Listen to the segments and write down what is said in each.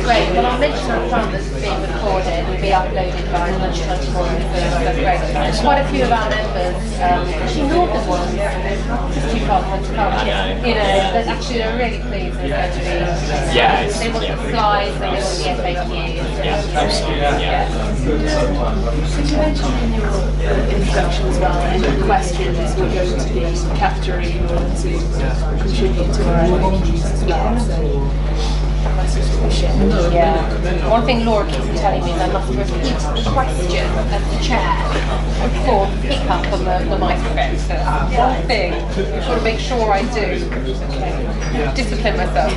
Great. Well, I'll mention up front that it's being recorded and will be uploaded by lunchtime tomorrow. So that's great. Quite a few of our members, actually northern ones, just too far from to come. You know, that actually are really pleased with going to be. They want the slides, they want the FAQs. Did you mention in your introduction as well any questions we're going to be capturing in order to contribute to our FAQs as well? Yeah. One thing Laura keeps telling me is I must repeat the question of the chair before pick up on the microphone. So one thing I've got to make sure I do. Discipline myself.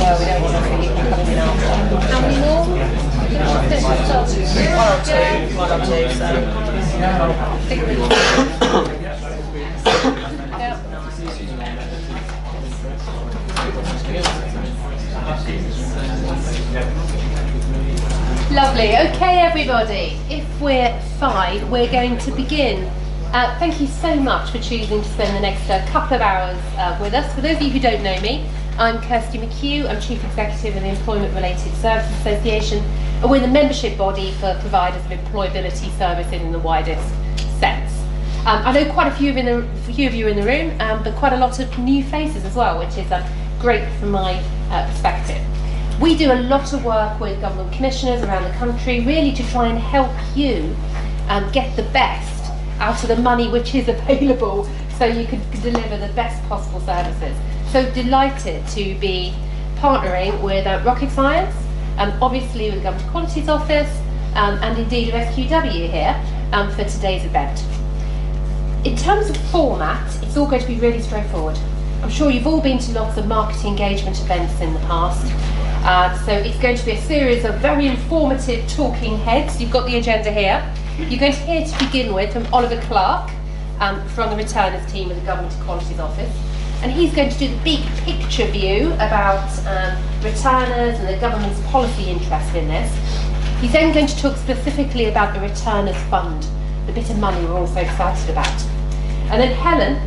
Well, we don't want to really be coming in after. How many more? One or two, so. Lovely. Okay, everybody. If we're fine, we're going to begin. Thank you so much for choosing to spend the next couple of hours with us. For those of you who don't know me, I'm Kirsty McHugh. I'm Chief Executive of the Employment Related Services Association, and we're the membership body for providers of employability services in the widest sense. I know quite a few of you in the room, but quite a lot of new faces as well, which is great from my perspective. We do a lot of work with government commissioners around the country, really to try and help you get the best out of the money which is available so you can deliver the best possible services. So delighted to be partnering with Rocket Science, obviously with the Government Qualities Office, and indeed with SQW here for today's event. In terms of format, it's all going to be really straightforward. I'm sure you've all been to lots of marketing engagement events in the past. So it's going to be a series of very informative talking heads. You've got the agenda here. You're going to hear to begin with from Oliver Clark from the returners team of the Government Qualities Office. And he's going to do the big picture view about returners and the government's policy interest in this. He's then going to talk specifically about the returners fund, the bit of money we're all so excited about. And then Helen,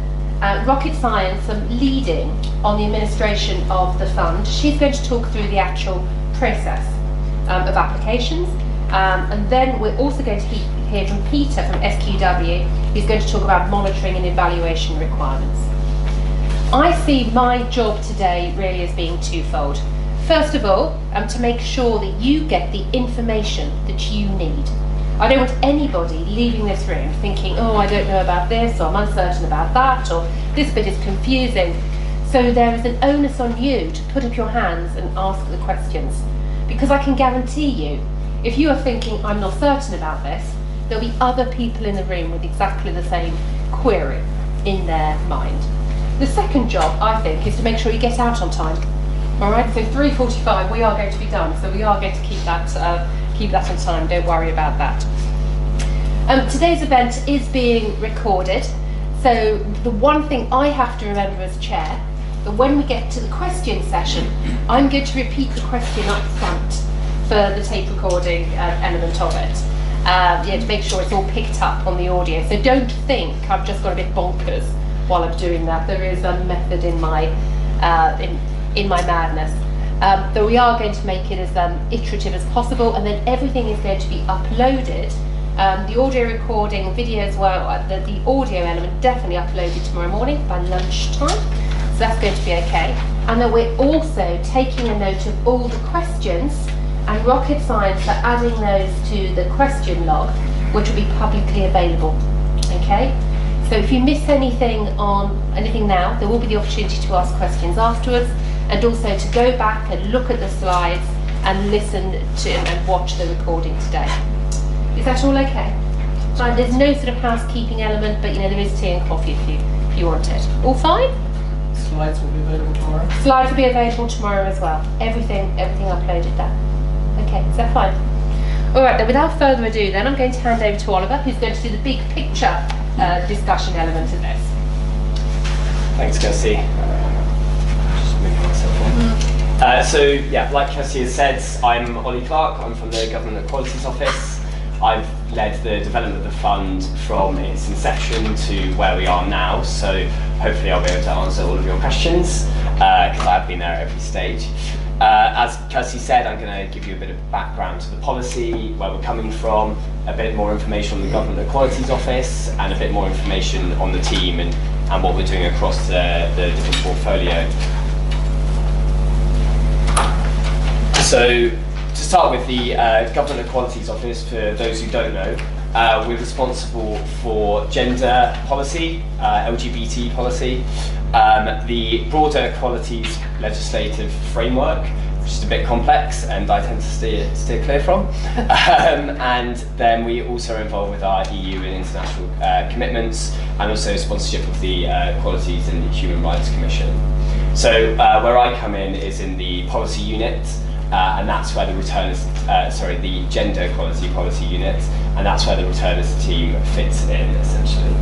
Rocket Science, leading on the administration of the fund. She's going to talk through the actual process of applications. And then we're also going to hear from Peter from SQW, who's going to talk about monitoring and evaluation requirements. I see my job today really as being twofold. First of all, to make sure that you get the information that you need. I don't want anybody leaving this room thinking, oh, I don't know about this, or I'm uncertain about that, or this bit is confusing. So there is an onus on you to put up your hands and ask the questions. Because I can guarantee you, if you are thinking, I'm not certain about this, there'll be other people in the room with exactly the same query in their mind. The second job, I think, is to make sure you get out on time. All right, so 3:45, we are going to be done, so we are going to keep that on time, don't worry about that. Today's event is being recorded, so the one thing I have to remember as chair, that when we get to the question session, I'm going to repeat the question up front for the tape recording element of it, to make sure it's all picked up on the audio. So don't think I've just got a bit bonkers while I'm doing that. There is a method in my madness. But we are going to make it as iterative as possible, and then everything is going to be uploaded. The audio recording, video as well, the audio element definitely uploaded tomorrow morning by lunchtime, so that's going to be okay. And then we're also taking a note of all the questions, and Rocket Science are adding those to the question log, which will be publicly available. Okay? So if you miss anything now, there will be the opportunity to ask questions afterwards, and also to go back and look at the slides and listen to and watch the recording today. Is that all okay? Fine. There's no sort of housekeeping element, but there is tea and coffee if you want it. All fine? Slides will be available tomorrow. Slides will be available tomorrow as well. Everything uploaded there. Okay, is that fine? All right, then without further ado, then I'm going to hand over to Oliver, who's going to do the big picture discussion element of this. Thanks, Kirsty. Just moving myself on. So, yeah, like Kirsty has said, I'm Ollie Clark. I'm from the Government Equalities Office. I've led the development of the fund from its inception to where we are now, so hopefully I'll be able to answer all of your questions, because I've been there at every stage. As Kirsty said, I'm going to give you a bit of background to the policy, where we're coming from, a bit more information on the Government Equalities Office, and a bit more information on the team and what we're doing across the different portfolio. So, to start with the Government Equalities Office, for those who don't know, we're responsible for gender policy, LGBT policy, the broader equalities legislative framework, which is a bit complex and I tend to steer clear from, and then we also are involved with our EU and international commitments, and also sponsorship of the Equalities and Human Rights Commission. So where I come in is in the policy unit, and that's where the the gender equality policy unit, and that's where the returners team fits in, essentially.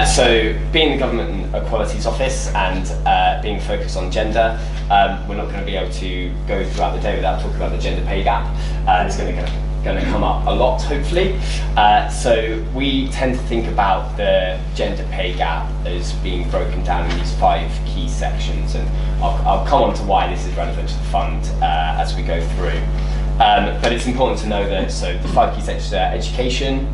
So being the Government Equalities Office and being focused on gender, we're not going to be able to go throughout the day without talking about the gender pay gap. It's going to come up a lot, hopefully. So we tend to think about the gender pay gap as being broken down in these 5 key sections, and I'll come on to why this is relevant to the fund as we go through. But it's important to know that the 5 key sections are education,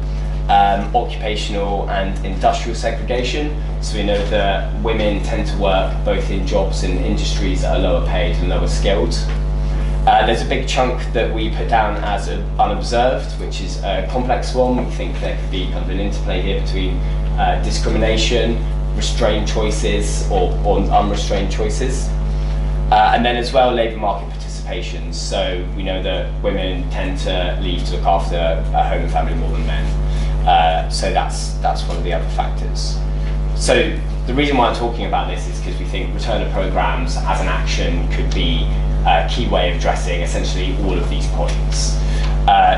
occupational and industrial segregation. So we know that women tend to work both in jobs and industries that are lower paid and lower skilled. There's a big chunk that we put down as unobserved, which is a complex one. We think there could be kind of an interplay here between discrimination, restrained choices or unrestrained choices. And then as well, labour market participation. So we know that women tend to leave to look after a home and family more than men. So that's one of the other factors. So the reason why I'm talking about this is because we think returner programmes as an action could be a key way of addressing essentially all of these points.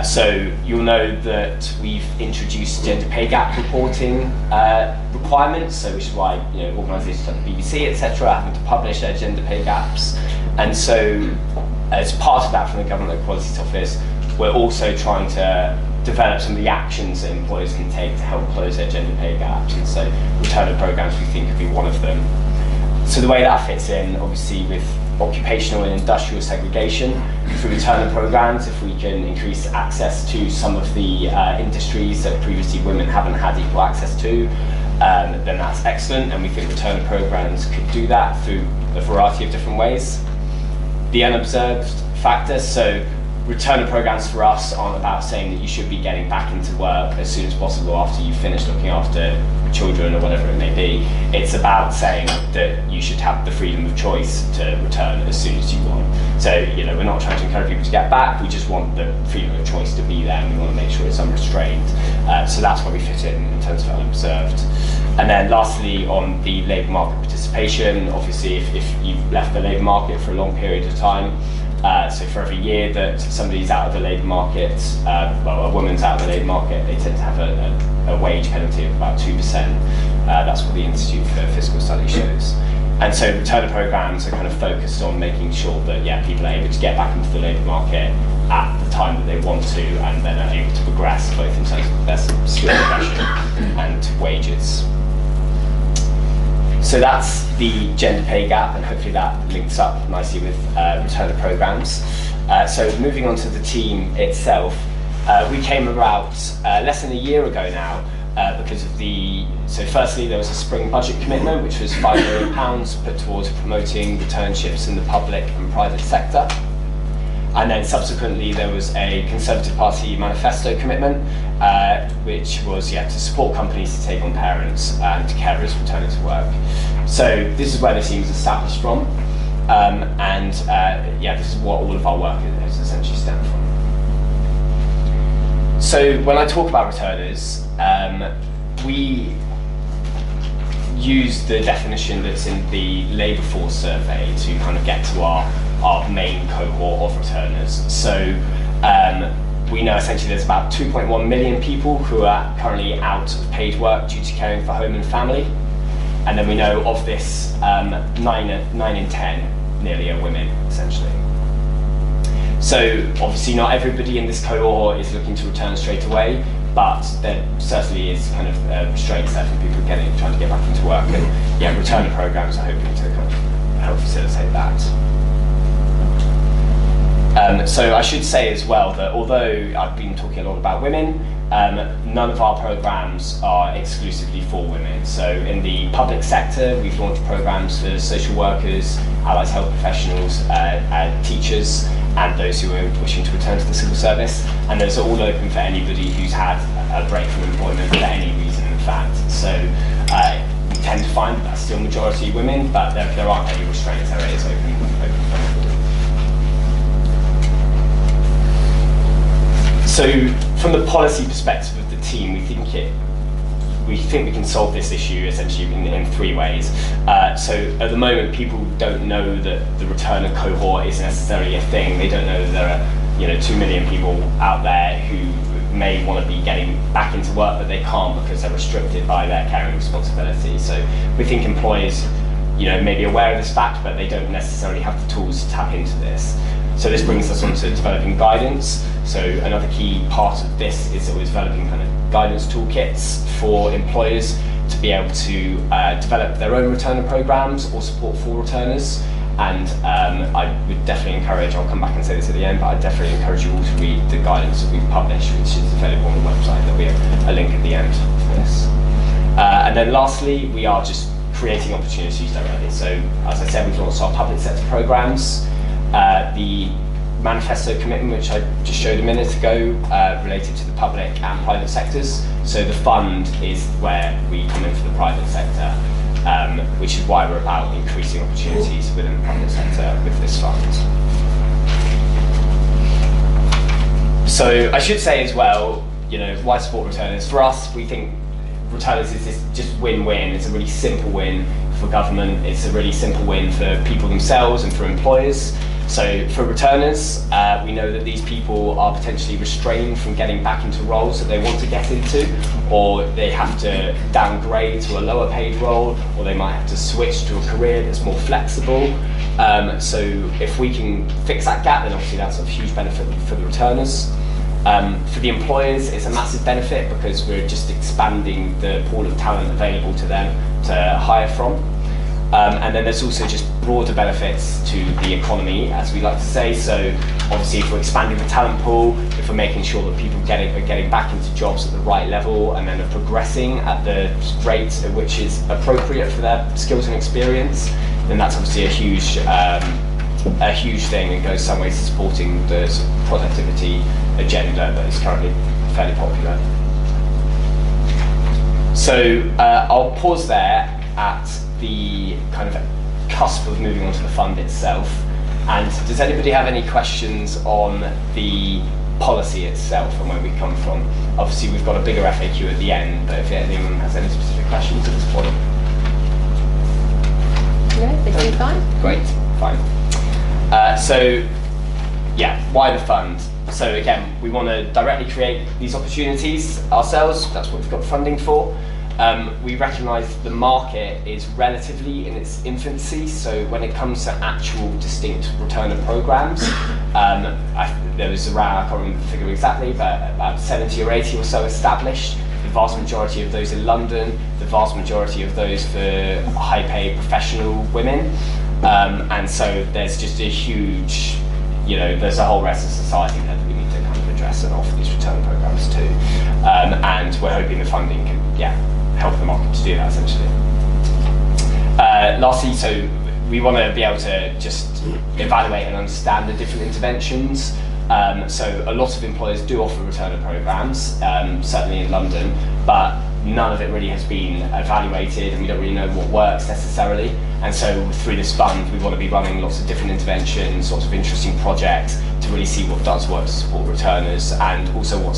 So you'll know that we've introduced gender pay gap reporting requirements, so which is why organisations like the BBC, etc., are having to publish their gender pay gaps. And so as part of that from the Government Equalities Office, we're also trying to develop some of the actions that employers can take to help close their gender pay gaps, and so returner programmes we think could be one of them. So the way that fits in, obviously, with occupational and industrial segregation through returner programmes, if we can increase access to some of the industries that previously women haven't had equal access to, then that's excellent, and we think returner programmes could do that through a variety of different ways. The unobserved factor, so returner programmes for us aren't about saying that you should be getting back into work as soon as possible after you've finished looking after children or whatever it may be. It's about saying that you should have the freedom of choice to return as soon as you want. So, we're not trying to encourage people to get back, we just want the freedom of choice to be there, and we want to make sure it's unrestrained. So that's where we fit in terms of unobserved. And then lastly, on the labour market participation, obviously if you've left the labour market for a long period of time, so for every year that somebody's out of the labour market, well, a woman's out of the labour market, they tend to have a wage penalty of about 2%. That's what the Institute for Fiscal Studies shows. And so returner programmes are kind of focused on making sure that, people are able to get back into the labour market at the time that they want to, and then are able to progress both in terms of their skill progression and wages. So that's the gender pay gap, and hopefully that links up nicely with returner programmes. So moving on to the team itself, we came about less than a year ago now because of so firstly there was a spring budget commitment which was £5 million put towards promoting returnships in the public and private sector. And then subsequently there was a Conservative Party manifesto commitment, which was to support companies to take on parents and carers returning to work. So this is where the team was established from, this is what all of our work has essentially stemmed from. So when I talk about returners, we use the definition that's in the labour force survey to kind of get to our main cohort of returners. So we know essentially there's about 2.1 million people who are currently out of paid work due to caring for home and family. And then we know of this, 9 in 10 nearly are women, essentially. So obviously not everybody in this cohort is looking to return straight away, but there certainly is kind of restraints there for people trying to get back into work, and yeah, return programs are hoping to kind of help facilitate that. So I should say as well that although I've been talking a lot about women, none of our programs are exclusively for women. So in the public sector, we've launched programs for social workers, allied health professionals, teachers, and those who are wishing to return to the civil service. And those are all open for anybody who's had a break from employment for any reason, in fact. So we tend to find that that's still majority women, but there aren't any restraints. There is open for everybody. So from the policy perspective of the team, we think we can solve this issue essentially in 3 ways. So at the moment, people don't know that the returner cohort is necessarily a thing. They don't know that there are 2 million people out there who may want to be getting back into work, but they can't because they're restricted by their caring responsibility. So we think employers may be aware of this fact, but they don't necessarily have the tools to tap into this. So this brings us on to developing guidance. So another key part of this is that we're developing kind of guidance toolkits for employers to be able to develop their own returner programs or support for returners. And I would definitely encourage, I'll come back and say this at the end, but I definitely encourage you all to read the guidance that we've published, which is available on the website. There'll be a link at the end for this. And then lastly, we are just creating opportunities directly. So as I said, we've launched our public sector programs. The manifesto commitment, which I just showed a minute ago, related to the public and private sectors. So the fund is where we come in for the private sector, which is why we're about increasing opportunities within the public sector with this fund. So I should say as well, why support returners? For us, we think returners is just win-win. It's a really simple win for government. It's a really simple win for people themselves and for employers. So for returners, we know that these people are potentially restrained from getting back into roles that they want to get into, or they have to downgrade to a lower paid role, or they might have to switch to a career that's more flexible. So if we can fix that gap, then obviously that's a huge benefit for the returners. For the employers, it's a massive benefit because we're just expanding the pool of talent available to them to hire from. And then there's also just broader benefits to the economy, as we like to say. So obviously if we're expanding the talent pool, if we're making sure that people are getting back into jobs at the right level and then are progressing at the rate at which is appropriate for their skills and experience, then that's obviously a huge thing and goes some ways to supporting the productivity agenda that is currently fairly popular. So I'll pause there at the kind of cusp of moving on to the fund itself. And does anybody have any questions on the policy itself and where we come from? Obviously we've got a bigger FAQ at the end, but if anyone has any specific questions at this point. No, they seem fine. Great, fine. So yeah, why the fund? So again, we want to directly create these opportunities ourselves. That's what we've got funding for. We recognise the market is relatively in its infancy, so when it comes to actual distinct returner programs, there was around, I can't remember the figure exactly, but about 70 or 80 or so established. The vast majority of those in London, the vast majority of those for high-paid professional women, and so there's just a huge, there's a whole rest of society there that we need to kind of address and offer these return programs to, and we're hoping the funding can, help the market to do that essentially. Lastly, so we want to be able to just evaluate and understand the different interventions. So a lot of employers do offer returner programs, certainly in London, but none of it really has been evaluated and we don't really know what works necessarily. And so through this fund, we want to be running lots of different interventions, lots of interesting projects to really see what does work to support returners and also what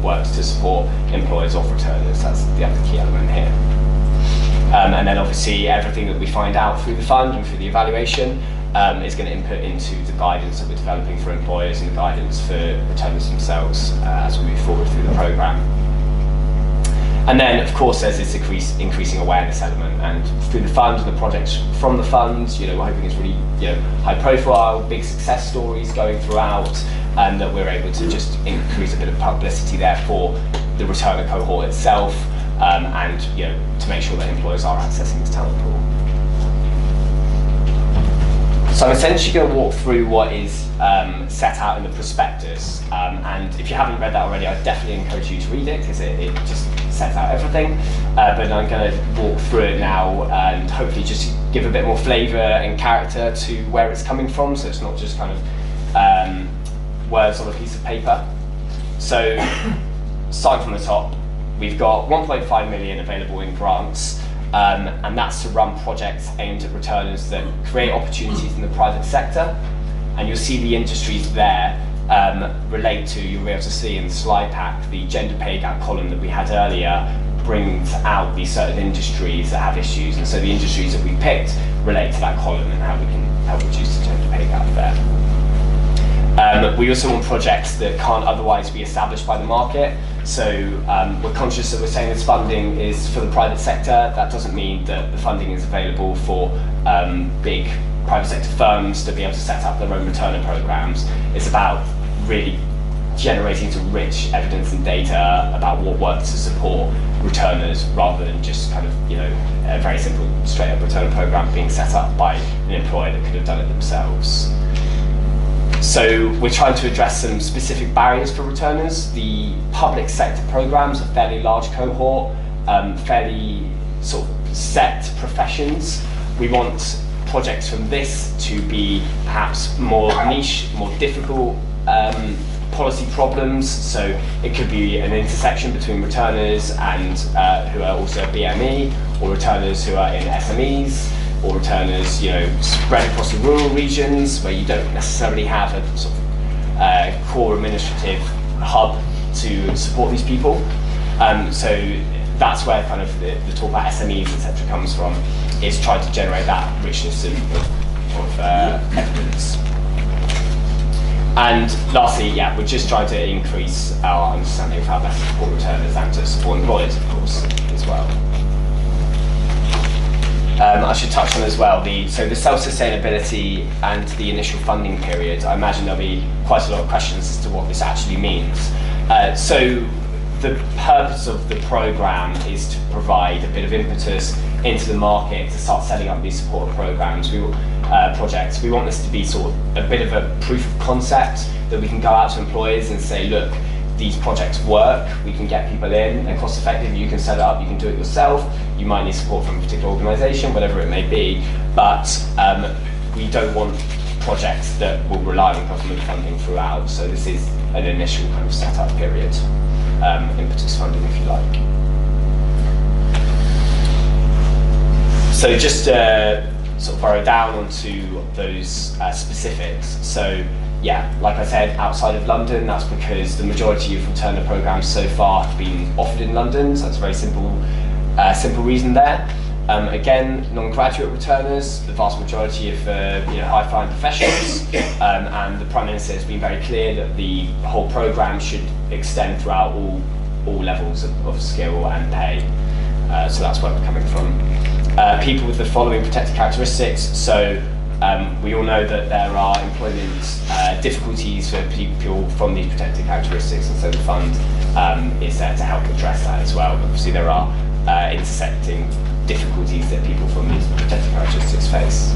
works to support employers of returners. That's the other key element here. And then obviously everything that we find out through the fund and through the evaluation is going to input into the guidance that we're developing for employers and the guidance for returners themselves as we move forward through the programme. And then, of course, there's this increasing awareness element, and through the fund and the projects from the fund, we're hoping it's really, high profile, big success stories going throughout, and that we're able to just increase a bit of publicity there for the returner cohort itself, and to make sure that employers are accessing this talent pool. So I'm essentially going to walk through what is set out in the prospectus, and if you haven't read that already, I definitely encourage you to read it, because it just sets out everything. But I'm going to walk through it now and hopefully just give a bit more flavour and character to where it's coming from, so it's not just kind of words on a piece of paper. So starting from the top, we've got 1.5 million available in grants. And that's to run projects aimed at returners that create opportunities in the private sector. And you'll see the industries there relate to, you'll be able to see in the slide pack, the gender pay gap column that we had earlier brings out these certain industries that have issues. And so the industries that we picked relate to that column and how we can help reduce the gender pay gap there. We also want projects that can't otherwise be established by the market. So we're conscious that we're saying this funding is for the private sector. That doesn't mean that the funding is available for big private sector firms to be able to set up their own returner programs. It's about really generating some rich evidence and data about what works to support returners, rather than just kind of a very simple straight up returner program being set up by an employer that could have done it themselves. So we're trying to address some specific barriers for returners. The public sector programs, a fairly large cohort, fairly sort of set professions. We want projects from this to be perhaps more niche, more difficult policy problems. So it could be an intersection between returners and who are also BME, or returners who are in SMEs, or returners, spread across the rural regions where you don't necessarily have a sort of core administrative hub to support these people. So that's where kind of the talk about SMEs, etc., comes from, is trying to generate that richness of evidence. And lastly, we're just trying to increase our understanding of how best to support returners and to support employers, of course, as well. I should touch on as well the self-sustainability and the initial funding period. I imagine there'll be quite a lot of questions as to what this actually means. So the purpose of the programme is to provide a bit of impetus into the market to start setting up these support programs, projects. We want this to be sort of a bit of a proof of concept that we can go out to employers and say, look, these projects work, we can get people in, they're cost effective, you can set it up, you can do it yourself, you might need support from a particular organisation, whatever it may be, but we don't want projects that will rely on government funding throughout, so this is an initial kind of setup period, impetus funding if you like. So just to sort of burrow down onto those specifics, so like I said, outside of London, that's because the majority of returner programmes so far have been offered in London, so that's a very simple reason there. Again, non-graduate returners, the vast majority of high-flying professionals, and the Prime Minister has been very clear that the whole programme should extend throughout all levels of skill and pay, so that's where we're coming from. People with the following protected characteristics, so we all know that there are employment difficulties for people from these protected characteristics, and so the fund is there to help address that as well. Obviously there are intersecting difficulties that people from these protected characteristics face.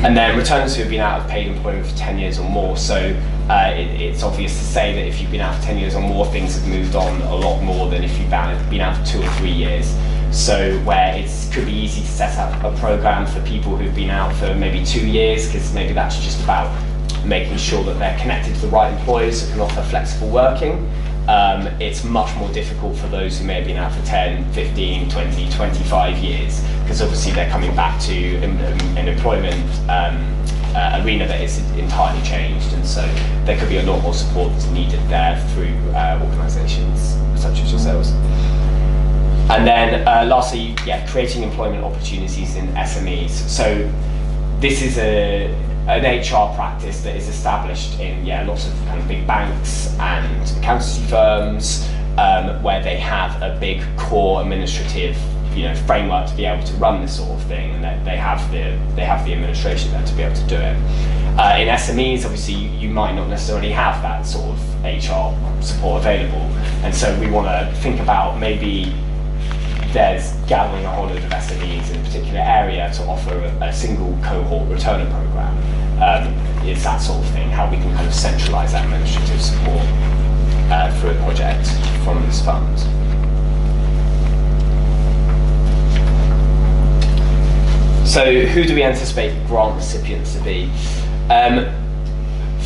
And then returners who have been out of paid employment for 10 years or more, so it's obvious to say that if you've been out for 10 years or more, things have moved on a lot more than if you've been out for 2 or 3 years. So where it could be easy to set up a programme for people who've been out for maybe 2 years, because maybe that's just about making sure that they're connected to the right employers that can offer flexible working. It's much more difficult for those who may have been out for 10, 15, 20, 25 years, because obviously they're coming back to an employment arena that is entirely changed, and so there could be a lot more support that's needed there through organisations such as yourselves. And then lastly, creating employment opportunities in SMEs. So this is an HR practice that is established in lots of kind of big banks and accountancy firms, where they have a big core administrative framework to be able to run this sort of thing, and they have the administration there to be able to do it. In SMEs, obviously, you might not necessarily have that sort of HR support available, and so we want to think about maybe there's gathering a whole load of SMEs in a particular area to offer a single cohort returner program. It's that sort of thing, how we can kind of centralise that administrative support through a project from this fund. So who do we anticipate grant recipients to be?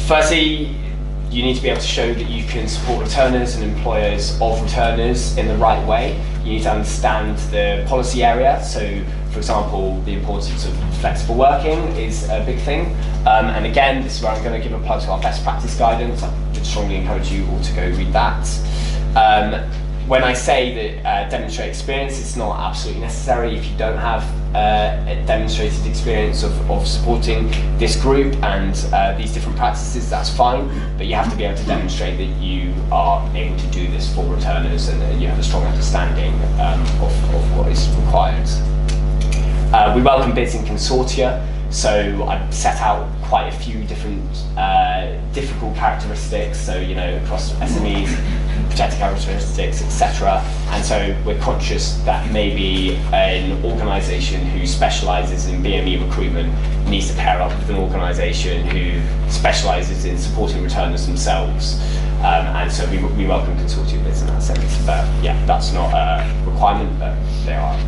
Firstly, you need to be able to show that you can support returners and employers of returners in the right way. You need to understand the policy area. So, for example, the importance of flexible working is a big thing. And again, this is where I'm going to give a plug to our best practice guidance. I would strongly encourage you all to go read that. When I say that demonstrate experience, it's not absolutely necessary. If you don't have a demonstrated experience of supporting this group and these different practices, that's fine, but you have to be able to demonstrate that you are able to do this for returners and you have a strong understanding of what is required. We welcome bids in consortia, so I've set out quite a few different difficult characteristics, so across SMEs, protected characteristics, etc. And so we're conscious that maybe an organisation who specialises in BME recruitment needs to pair up with an organisation who specialises in supporting returners themselves. And so we welcome consortium bids in that sense. But yeah, that's not a requirement, but they are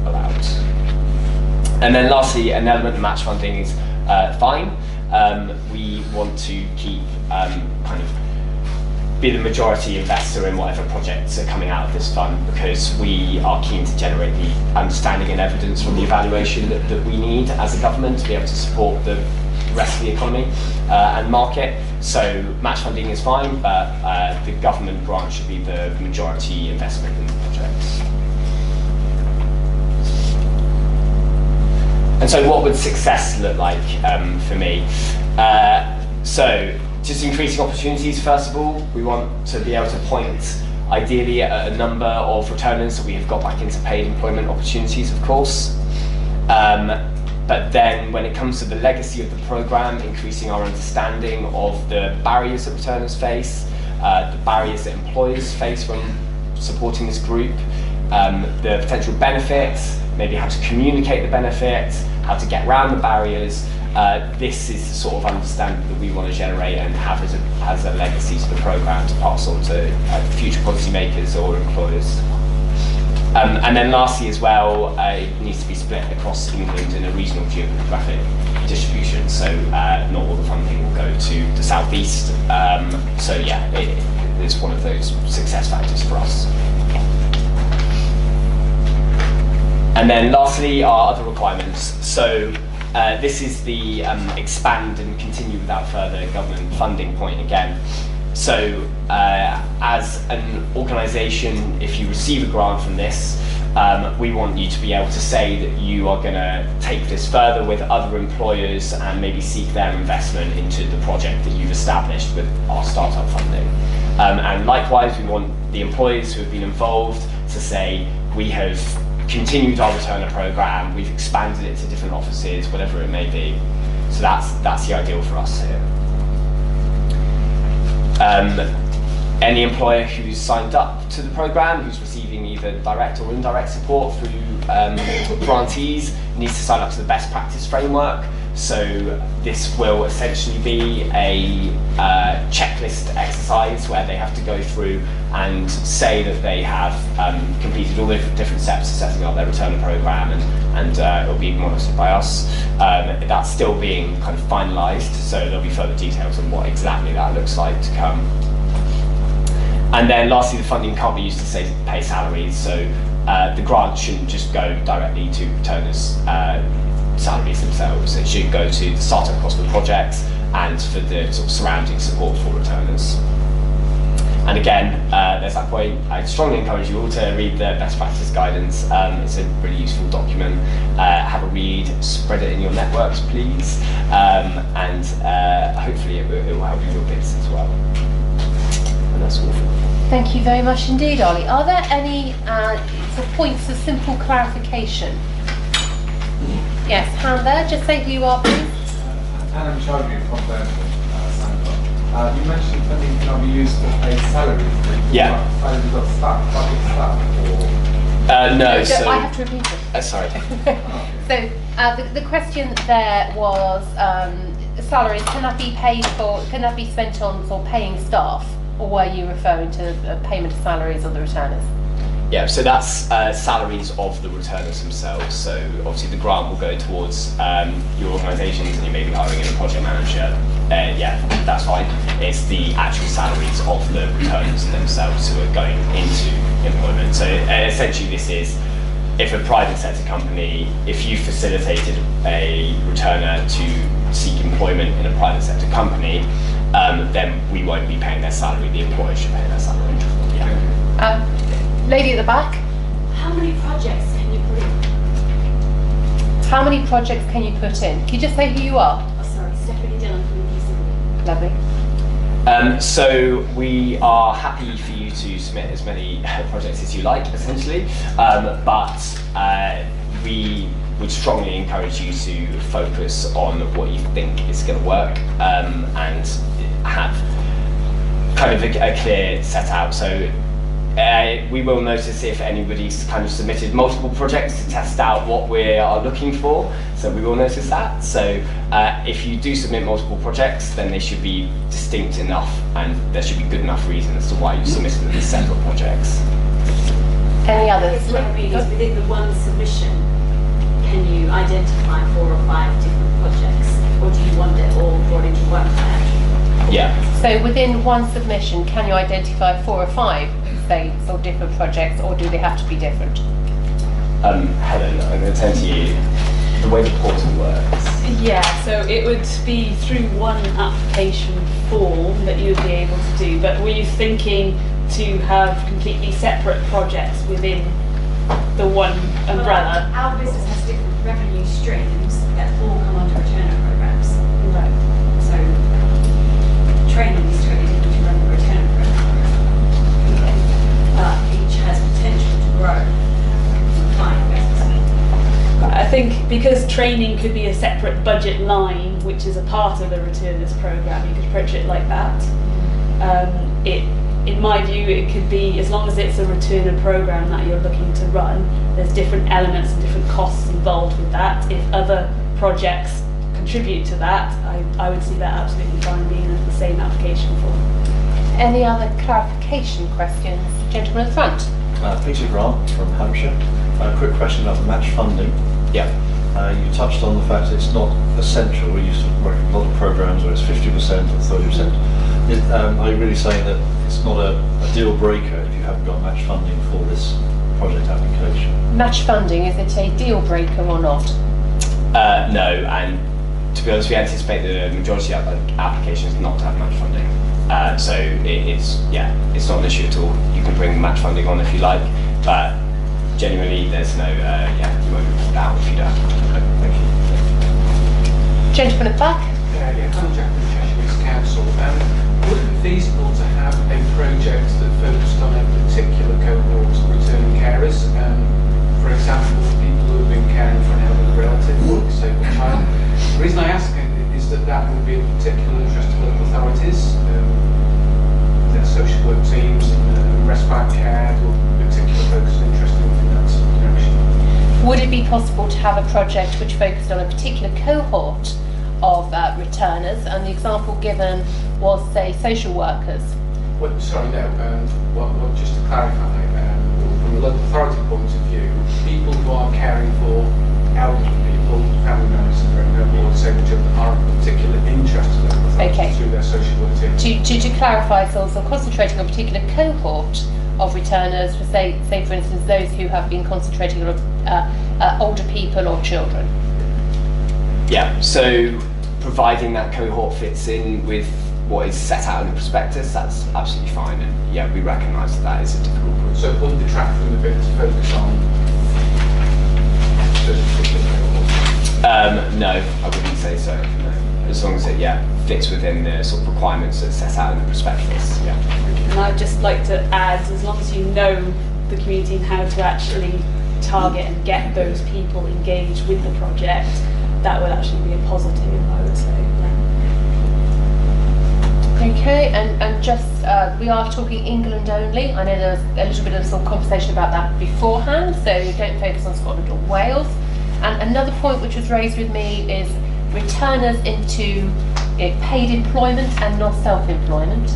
allowed. And then lastly, an element of match funding is fine. We want to keep kind of be the majority investor in whatever projects are coming out of this fund, because we are keen to generate the understanding and evidence from the evaluation that we need as a government to be able to support the rest of the economy and market. So match funding is fine, but the government grant should be the majority investment in the projects. And so what would success look like for me? So just increasing opportunities, first of all. We want to be able to point ideally at a number of returners that we have got back into paid employment opportunities, of course. But then when it comes to the legacy of the programme, increasing our understanding of the barriers that returners face, the barriers that employers face when supporting this group, the potential benefits, maybe how to communicate the benefits, how to get around the barriers. This is the sort of understanding that we want to generate and have as a legacy to the programme to pass on to future policymakers or employers. And then lastly as well, it needs to be split across England in a regional geographic distribution, so not all the funding will go to the southeast. So yeah, it is one of those success factors for us. And then lastly, our other requirements. So this is the expand and continue without further government funding point again. So as an organisation, if you receive a grant from this, we want you to be able to say that you are going to take this further with other employers and maybe seek their investment into the project that you've established with our startup funding. And likewise, we want the employers who have been involved to say, we have continued our returner programme, we've expanded it to different offices, whatever it may be. So that's the ideal for us here. Any employer who's signed up to the programme, who's receiving either direct or indirect support through grantees, needs to sign up to the best practice framework. So this will essentially be a checklist exercise where they have to go through and say that they have completed all the different steps of setting up their returner programme, and it will be monitored by us. That's still being kind of finalised, so there'll be further details on what exactly that looks like to come. And then lastly, the funding can't be used to pay salaries, so the grant shouldn't just go directly to returners' salaries themselves. It should go to the startup cost of projects and for the sort of surrounding support for returners. And again, there's that point. I strongly encourage you all to read the best practice guidance. It's a really useful document. Have a read, spread it in your networks, please, and hopefully it will help you your bits as well. And that's all. Thank you very much indeed, Ollie. Are there any sort of points of simple clarification? Yes, hand there. Just say who you are, please. Adam Chaudhry from Sandra. You mentioned funding can be used to pay salaries. Yeah. Salaries of staff, public staff, or No, so I have to repeat it. sorry. So the question there was salaries. Can that be paid for? Can that be spent on for paying staff, or were you referring to payment of salaries of the returners? Yeah, so that's salaries of the returners themselves. So obviously the grant will go towards your organisations, and you may be hiring in a project manager. Yeah, that's fine. It's the actual salaries of the returners themselves who are going into employment. So essentially this is, if a private sector company, if you facilitated a returner to seek employment in a private sector company, then we won't be paying their salary, the employer should pay their salary. Yeah. Lady at the back. How many projects can you put in? How many projects can you put in? Can you just say who you are? Oh, sorry, Stephanie Dillon from UCB. Lovely. So we are happy for you to submit as many projects as you like, essentially, but we would strongly encourage you to focus on what you think is going to work, and have kind of a clear set out. So we will notice if anybody's kind of submitted multiple projects to test out what we are looking for, so we will notice that. So if you do submit multiple projects, then they should be distinct enough, and there should be good enough reason as to why you submitted them as separate projects. Any others? It's like being within the one submission, can you identify 4 or 5 different projects, or do you want it all brought into one plan? Yeah. So within one submission, can you identify 4 or 5, say, sort of different projects, or do they have to be different? Helen, I'm going to turn to you. The way the portal works. Yeah, so it would be through one application form that you would be able to do, but were you thinking to have completely separate projects within the one umbrella? Well, our business has different revenue streams that all come onto returner programs. Right. So training is totally different to run the returner program. But each has potential to grow from client basis. I think because training could be a separate budget line, which is a part of the returners program, you could approach it like that. In my view, it could be, as long as it's a returner program that you're looking to run, there's different elements and different costs involved with that. If other projects contribute to that, I would see that absolutely fine being in the same application form. Any other clarification questions? Gentleman at the front. Peter Grant from Hampshire. A quick question about the match funding. Yeah. You touched on the fact that it's not essential. We used to work with a lot of programs where it's 50% or 30%. Are you really saying that it's not a deal breaker if you haven't got match funding for this project application? Match funding, is it a deal breaker or not? No, and to be honest, we anticipate the majority of applications not to have match funding. So it's not an issue at all. You can bring match funding on if you like, but genuinely there's no, you won't be pulled out if you don't. Thank you. Gentleman at the back. Yeah, I'm Jack from Cheshire Council. Would it be feasible to have a project that focused on a particular cohort of returning carers? For example, people who have been caring for an elderly relative or a disabled child. The reason I ask is that would be of particular interest to local authorities, their social work teams, respite care, or particular focus and interest in that direction. Would it be possible to have a project which focused on a particular cohort of returners, and the example given was, say, social workers? Well, sorry, no. Just to clarify, from a local authority point of view, people who are caring for elderly people, family members, or disabled children are of particular interest to local authorities through their social work team. To clarify, so also concentrating on a particular cohort of returners, for say for instance those who have been concentrating on older people or children. Yeah, so providing that cohort fits in with what is set out in the prospectus, that's absolutely fine. And yeah, we recognise that is a difficult point. So it wouldn't detract from the bit to focus on certain particular cohorts? No, I wouldn't say so. No. As long as it fits within the sort of requirements that's set out in the prospectus. Yeah. And I'd just like to add, as long as you know the community and how to actually target and get those people engaged with the project, that would actually be a positive, I would say. Okay, and just, we are talking England only. I know there was a little bit of some conversation about that beforehand, so don't focus on Scotland or Wales. And another point which was raised with me is returners into paid employment and not self-employment.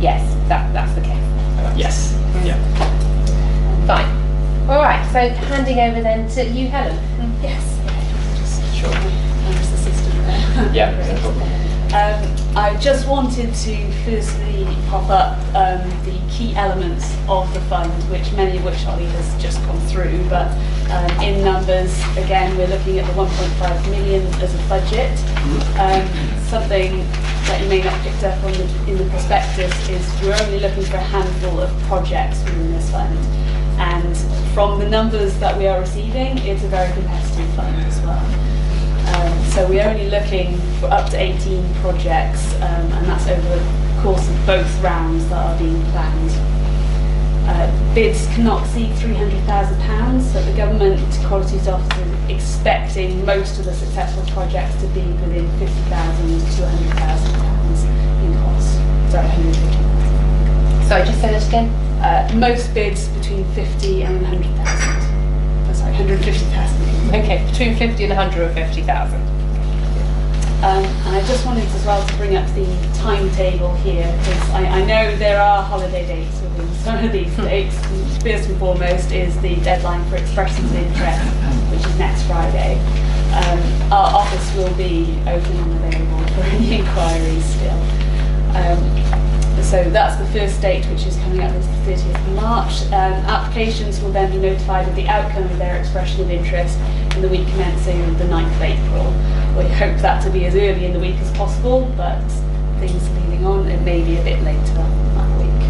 Yes, that's the case. Yes. Yeah. Fine. All right, so handing over then to you, Helen. Yes. Sure. I'm just assistant there. Yeah, no problem. I just wanted to firstly pop up the key elements of the fund, many of which Ollie has just gone through, but in numbers, again, we're looking at the 1.5 million as a budget. Something that you may not have picked up on in the prospectus is we're only looking for a handful of projects within this fund. And from the numbers that we are receiving, it's a very competitive fund as well. So we're only looking for up to 18 projects, and that's over the course of both rounds that are being planned. Bids cannot exceed £300,000, so the Government Qualities Office is expecting most of the successful projects to be within £50,000 to £100,000 in cost. Sorry, £150,000. Sorry, just say that again. Most bids between 50 and 100,000. Sorry, 150,000. Okay, between 50 and 150,000. And I just wanted as well to bring up the timetable here, because I know there are holiday dates within some of these dates. First and foremost is the deadline for expressions of interest, which is next Friday. Our office will be open and available for any inquiries still. So that's the first date, which is coming up as the 30th of March. Applications will then be notified of the outcome of their expression of interest in the week commencing the 9th of April. We hope that to be as early in the week as possible, but things are leading on, it may be a bit later that week.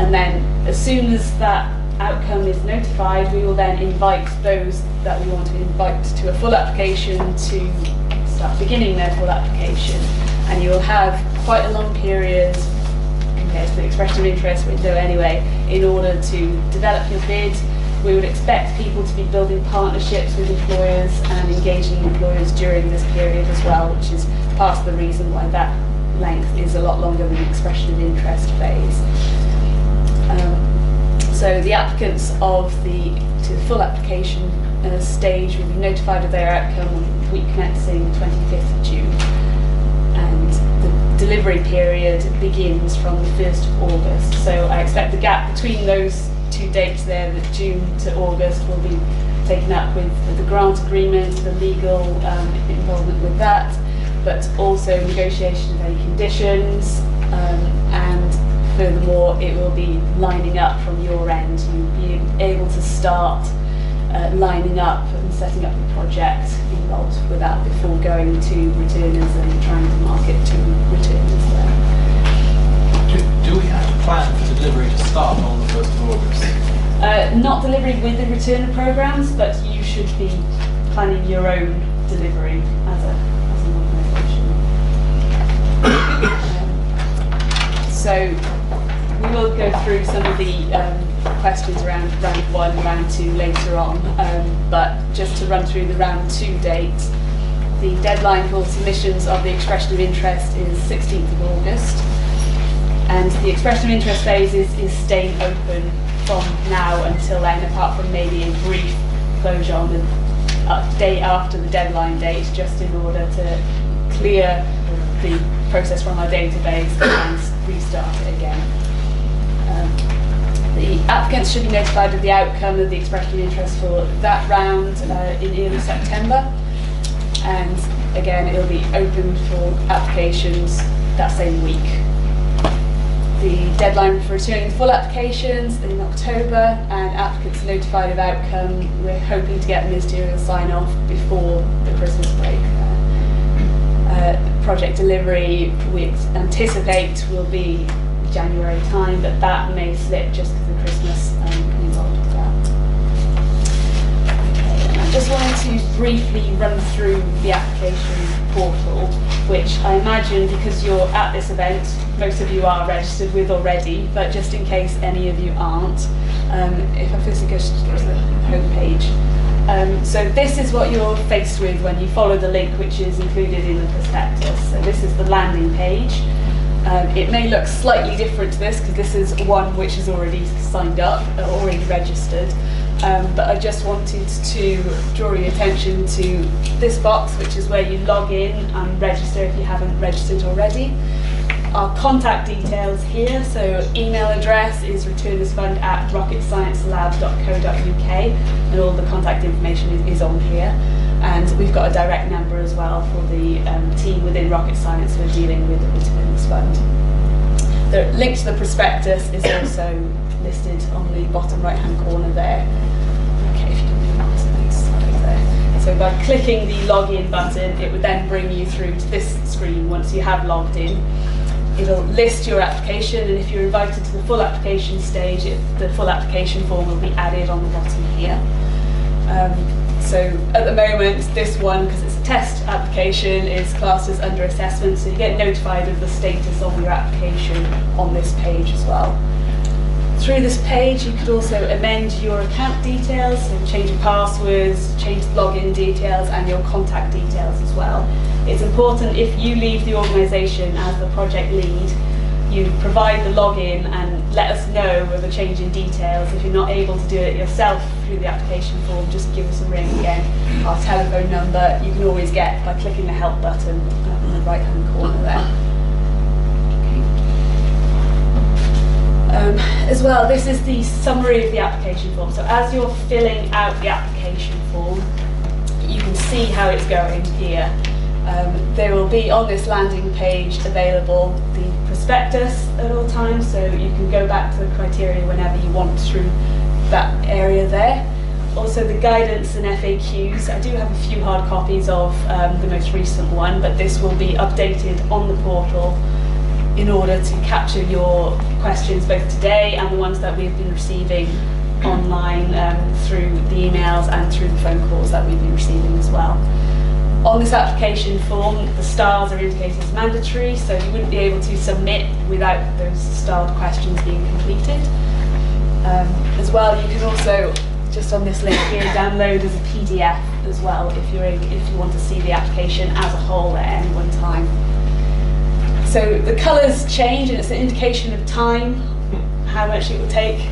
And then as soon as that outcome is notified, we will then invite those that we want to invite to a full application to start beginning their full application. And you will have quite a long period compared to the expression of interest window anyway, in order to develop your bid. We would expect people to be building partnerships with employers and engaging employers during this period as well, which is part of the reason why that length is a lot longer than the expression of interest phase. So the applicants to the full application stage will be notified of their outcome on the week commencing 25th of June. And the delivery period begins from the 1st of August. So I expect the gap between those two dates there, the June to August, will be taken up with the grant agreement, the legal involvement with that, but also negotiation of any conditions, and furthermore it will be lining up from your end. You'll be able to start lining up and setting up the project involved with that before going to returners and trying to market to returners there. Do we have to plan for delivery to start on the 1st of August? Not delivery with the returner programs, but you should be planning your own delivery as an organisation. So we will go through some of the questions around round 1, round 2 later on, but just to run through the round 2 dates, the deadline for submissions of the expression of interest is 16th of August. And the expression of interest phase is staying open from now until then, apart from maybe a brief closure on the day after the deadline date, just in order to clear the process from our database and restart it again. The applicants should be notified of the outcome of the expression of interest for that round in early September. And again, it'll be open for applications that same week. The deadline for returning full applications in October, and applicants notified of outcome, we're hoping to get ministerial sign-off before the Christmas break. project delivery we anticipate will be January time, but that may slip just because of Christmas involved with that. Okay, and I just wanted to briefly run through the application portal, which I imagine, because you're at this event, most of you are registered with already, but just in case any of you aren't, if I first go to the home page. So this is what you're faced with when you follow the link which is included in the prospectus. So this is the landing page. It may look slightly different to this because this is one which is already signed up, already registered. But I just wanted to draw your attention to this box, which is where you log in and register if you haven't registered already. Our contact details here, so email address is returnersfund@rocketsciencelab.co.uk, and all the contact information is on here. And we've got a direct number as well for the team within Rocket Science who are dealing with the Returners Fund. The link to the prospectus is also listed on the bottom right hand corner there. Okay, if you can move on to the next slide there. So by clicking the login button, it would then bring you through to this screen once you have logged in. It'll list your application, and if you're invited to the full application stage, the full application form will be added on the bottom here. So at the moment, this one, because it's a test application, is classed as under assessment, so you get notified of the status of your application on this page as well. Through this page, you could also amend your account details, so change your passwords, change the login details, and your contact details as well. It's important, if you leave the organisation as the project lead, you provide the login and let us know of a change in details. If you're not able to do it yourself through the application form, just give us a ring again. Our telephone number you can always get by clicking the help button in the right hand corner there. As well, this is the summary of the application form. So as you're filling out the application form, you can see how it's going here. There will be on this landing page available the prospectus at all times, so you can go back to the criteria whenever you want through that area there. Also the guidance and FAQs. I do have a few hard copies of the most recent one, but this will be updated on the portal in order to capture your questions both today and the ones that we've been receiving online through the emails and through the phone calls that we've been receiving as well. On this application form, the stars are indicated as mandatory, so you wouldn't be able to submit without those starred questions being completed. As well, you can also, just on this link here, download as a PDF as well if you want to see the application as a whole at any one time. So the colours change, and it's an indication of time, how much it will take.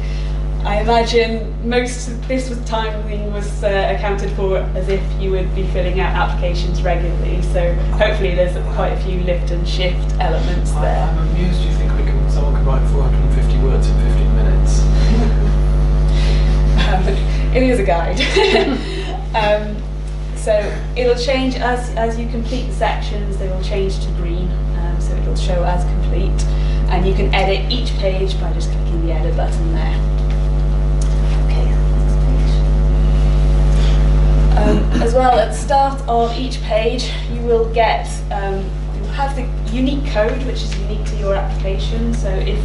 I imagine most of this timing was accounted for as if you would be filling out applications regularly, so hopefully there's quite a few lift and shift elements there. I'm amused you think someone could write 450 words in 15 minutes. It is a guide. So it'll change as you complete the sections, they will change to green, so it'll show as complete, and you can edit each page by just clicking the edit button there. As well, at the start of each page, you will get, you will have the unique code, which is unique to your application. So if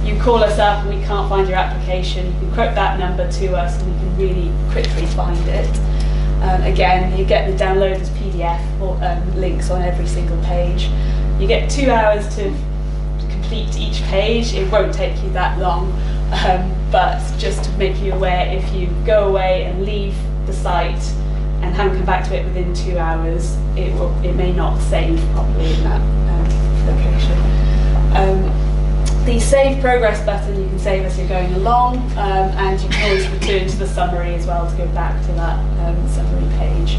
you call us up and we can't find your application, you can quote that number to us and we can really quickly find it. Again, you get the download as PDF or links on every single page. You get 2 hours to complete each page. It won't take you that long, but just to make you aware, if you go away and leave the site and haven't come back to it within 2 hours, it may not save properly in that location. The save progress button, you can save as you're going along, and you can always return to the summary as well to go back to that summary page.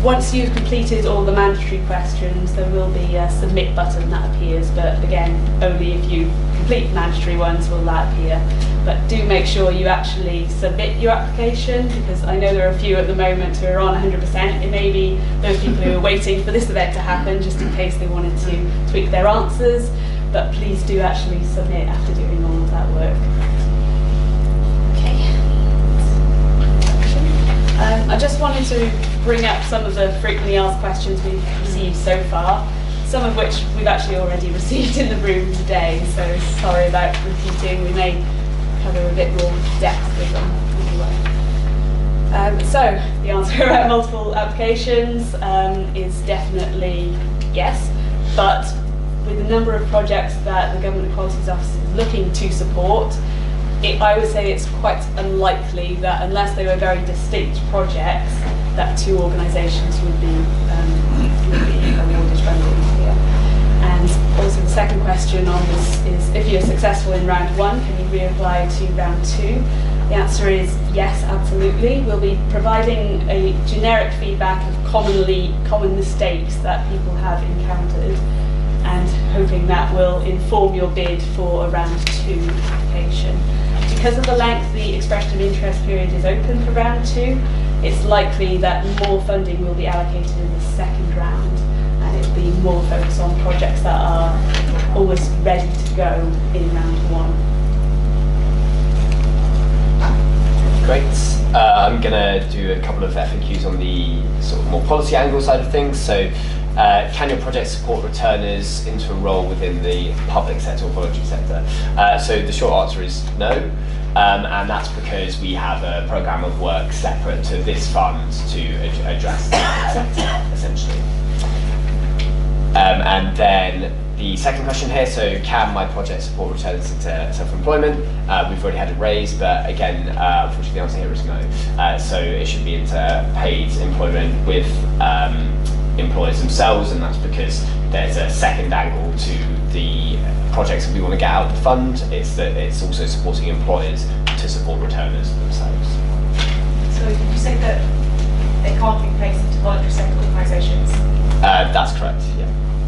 Once you've completed all the mandatory questions, there will be a submit button that appears, but again, only if you complete mandatory ones will that appear. But do make sure you actually submit your application, because I know there are a few at the moment who are on 100%. It may be those people who are waiting for this event to happen just in case they wanted to tweak their answers, but please do actually submit after doing all of that work. Okay. I just wanted to bring up some of the frequently asked questions we've received so far. some of which we've actually already received in the room today, so sorry about repeating. We may cover a bit more depth with them anyway. So the answer about multiple applications is definitely yes, but with the number of projects that the Government Equalities Office is looking to support, I would say it's quite unlikely that unless they were very distinct projects, that two organisations would be awarded funding here. And also the second question on this is, if you're successful in round one, can you reapply to round two? The answer is yes, absolutely. We'll be providing a generic feedback of common mistakes that people have encountered, and hoping that will inform your bid for a round two application. Because of the length the expression of interest period is open for round two, it's likely that more funding will be allocated in the second round, and it'll be more focused on projects that are almost ready to go in round one. Great. I'm going to do a couple of FAQs on the sort of more policy angle side of things. So, can your project support returners into a role within the public sector or voluntary sector? So the short answer is no, and that's because we have a programme of work separate to this fund to address that sector, essentially. And then the second question here, so can my project support returners into self-employment? We've already had it raised, but again, unfortunately the answer here is no. So it should be into paid employment with employers themselves, and that's because there's a second angle to the projects that we want to get out of the fund. It's that it's also supporting employers to support returners themselves. So did you say that they can't be placed into voluntary sector organisations? That's correct, yeah.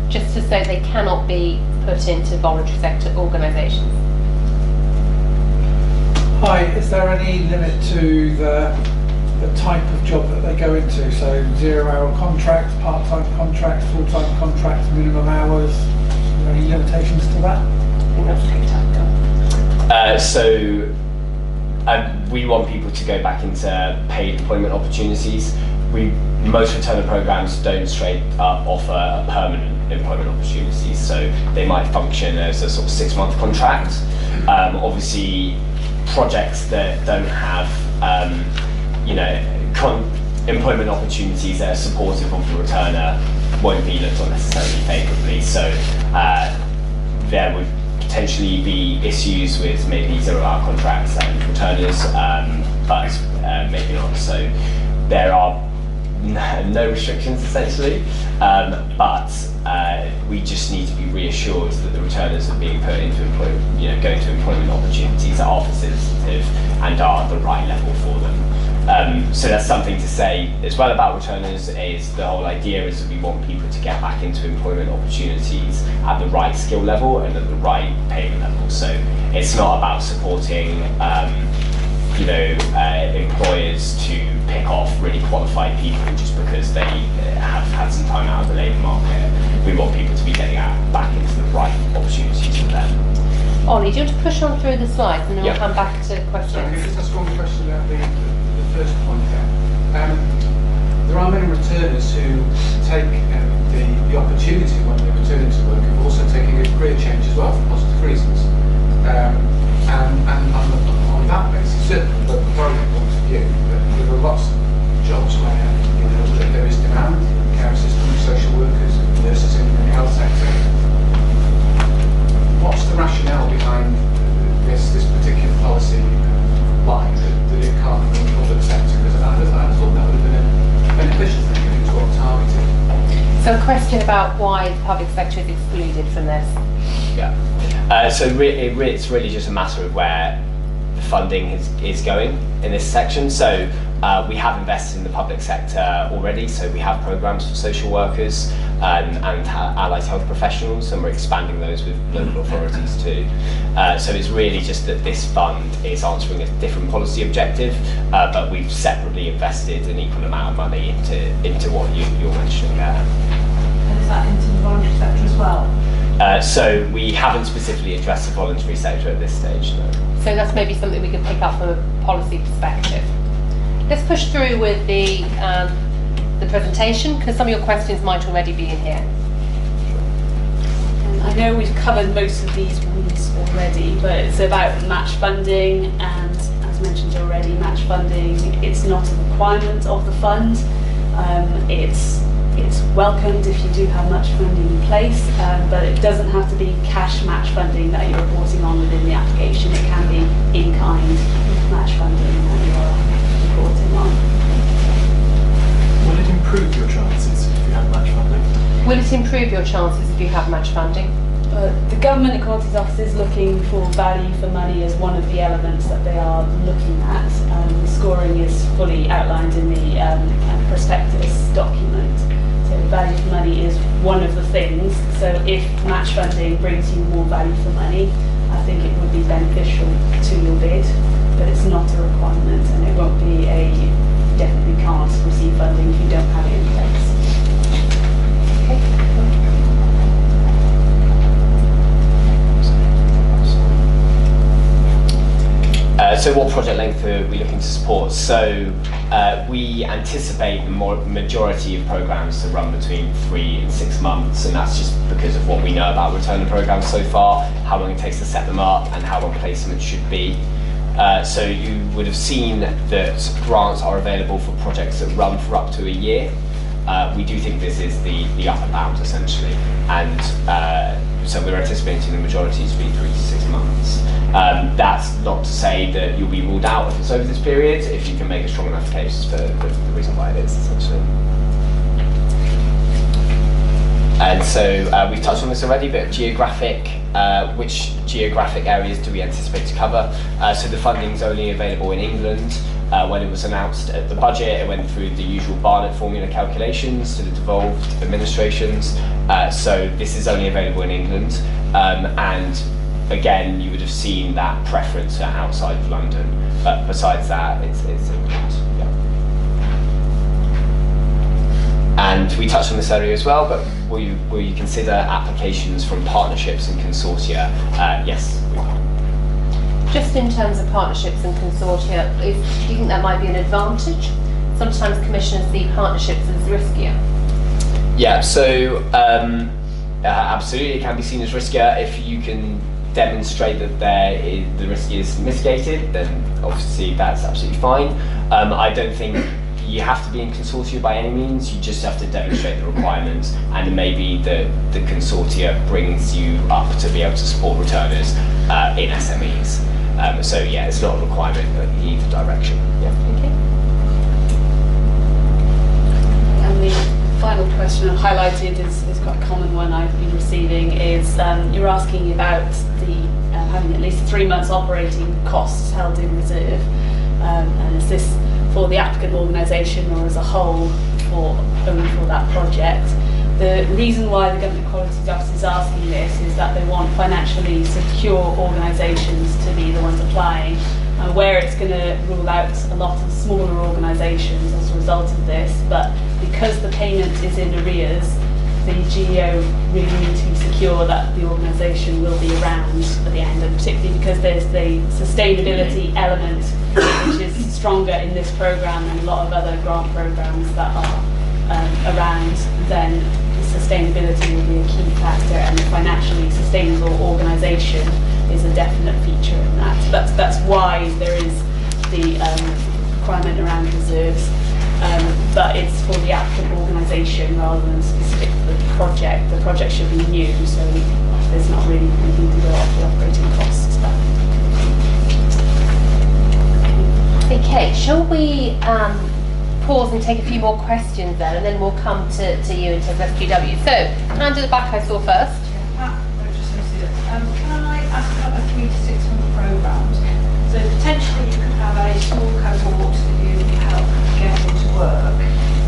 Just to say they cannot be put into voluntary sector organisations. Hi, is there any limit to the type of job that they go into? So 0-hour contracts, part-time contracts, full-time contracts, minimum hours? Are there any limitations to that? I think that's picked up. So we want people to go back into paid employment opportunities. Most returner programs don't straight up offer permanent employment opportunities, so they might function as a sort of 6-month contract. Obviously, projects that don't have employment opportunities that are supportive of the returner won't be looked on necessarily favourably. So there would potentially be issues with maybe 0-hour contracts and returners, but maybe not. So there are no restrictions essentially, but we just need to be reassured that the returners are being put into employment, going to employment opportunities that are facilitative and are at the right level for them. So that's something to say as well about returners. Is the whole idea is that we want people to get back into employment opportunities at the right skill level and at the right payment level. So it's not about supporting employers to pick off really qualified people just because they have had some time out of the labour market. We want people to be getting back into the right opportunities for them. Ollie, do you want to push on through the slides and then we'll come back to questions? Sorry, just a strong question about the first point there. There are many returners who take the opportunity when they return to work of also taking a career change as well for positive reasons. And on that basis, certainly from the program point of view, there are lots of jobs where there is demand, care assistants, social workers, nurses in the health sector. What's the rationale behind this particular policy line that it can't be in the public sector? Because I thought that would have been a beneficial thing if it was well targeted. So a question about why the public sector is excluded from this. Yeah. So it's really just a matter of where the funding is going in this section. So we have invested in the public sector already, so we have programs for social workers and allied health professionals, and we're expanding those with local authorities too. So it's really just that this fund is answering a different policy objective, but we've separately invested an equal amount of money into what you're mentioning there. And is that into the voluntary sector as well? So we haven't specifically addressed the voluntary sector at this stage, no. So that's maybe something we can pick up from a policy perspective. Let's push through with the presentation, because some of your questions might already be in here. I know we've covered most of these ones already, but it's about match funding, and as mentioned already, match funding, it's not a requirement of the fund. It's welcomed if you do have match funding in place, but it doesn't have to be cash match funding that you're reporting on within the application. It can be in-kind match funding that you're reporting on. Will it improve your chances if you have match funding? Will it improve your chances if you have match funding? The Government Equalities Office is looking for value for money as one of the elements that they are looking at. The scoring is fully outlined in the prospectus document. So value for money is one of the things. So if match funding brings you more value for money, I think it would be beneficial to your bid, but it's not a requirement, and it won't be a definitely can't receive funding if you don't have it in place. So what project length are we looking to support? So we anticipate the majority of programs to run between 3 and 6 months, and that's just because of what we know about return of programs so far, how long it takes to set them up, and how long placement should be. So you would have seen that grants are available for projects that run for up to a year. We do think this is the upper bound, essentially, and so we're anticipating the majority to be 3 to 6 months. That's not to say that you'll be ruled out if it's over this period, if you can make a strong enough case for the reason why it is, essentially. And so we've touched on this already, but which geographic areas do we anticipate to cover? So the funding's only available in England. When it was announced at the budget, it went through the usual Barnett formula calculations to the devolved administrations. So this is only available in England. And again, you would have seen that preference outside of London. But besides that, it's England. Yeah. And we touched on this earlier as well, but will you consider applications from partnerships and consortia? Yes, we will. Just in terms of partnerships and consortia, do you think that might be an advantage? Sometimes commissioners see partnerships as riskier. Yeah, so absolutely it can be seen as riskier. If you can demonstrate that the risk is mitigated, then obviously that's absolutely fine. I don't think you have to be in consortia by any means, you just have to demonstrate the requirements, and maybe the consortia brings you up to be able to support returners in SMEs. So yeah, it's not a requirement in either direction. Yeah. Okay. And the final question I highlighted is quite a common one I've been receiving is you're asking about the having at least 3 months operating costs held in reserve, and is this for the applicant organisation or as a whole only for that project? The reason why the Government Equalities Office is asking this is that they want financially secure organisations to be the ones applying, where it's going to rule out a lot of smaller organisations as a result of this, but because the payment is in arrears, the GEO really need to be secure that the organisation will be around at the end, and particularly because there's the sustainability element which is stronger in this programme than a lot of other grant programmes that are around, then sustainability will be a key factor, and the financially sustainable organisation is a definite feature in that. That's why there is the requirement around reserves, but it's for the applicant organisation rather than specific for the project. The project should be new, so there's not really anything to go off the operating costs. Okay, shall we pause and take a few more questions then, and then we'll come to you and to SQW. So, hand at the back I saw first. Can I ask about a 3 to 6 month programmes? So potentially you could have a small cohort that you help get into work,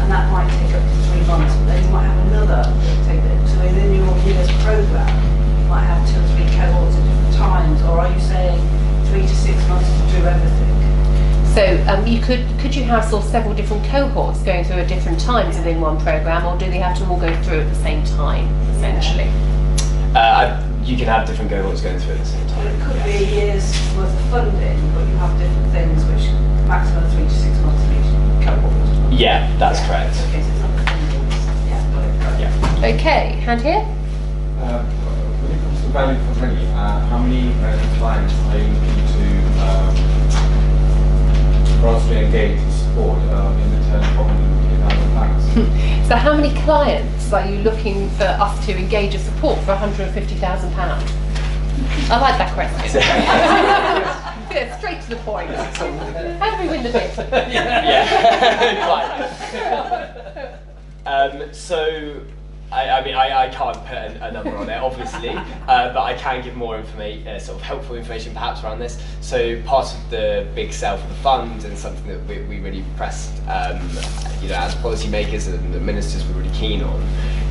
and that might take up to 3 months, but then you might have another that take it. So within your year's programme, you might have 2 or 3 cohorts at different times, or are you saying 3 to 6 months to do everything? So could you have sort of several different cohorts going through at different times within one programme, or do they have to all go through at the same time, essentially? You can have different cohorts going through at the same time. Well, it could be a year's worth of funding, but you have different things which maximum 3 to 6 months in each cohort. Yeah, that's correct. Okay, so it's not the funding. Yeah, got it. Yeah. Okay, hand here. Will it value for money, how many clients are you looking to for us to engage and support in return for £150,000? So how many clients are you looking for us to engage and support for £150,000? I like that question. Yeah, straight to the point. How do we win the bid? So, I mean, I can't put a number on it, obviously, but I can give more information, sort of helpful information perhaps around this. So part of the big sell for the fund, and something that we really pressed, you know, as policymakers and the ministers were really keen on,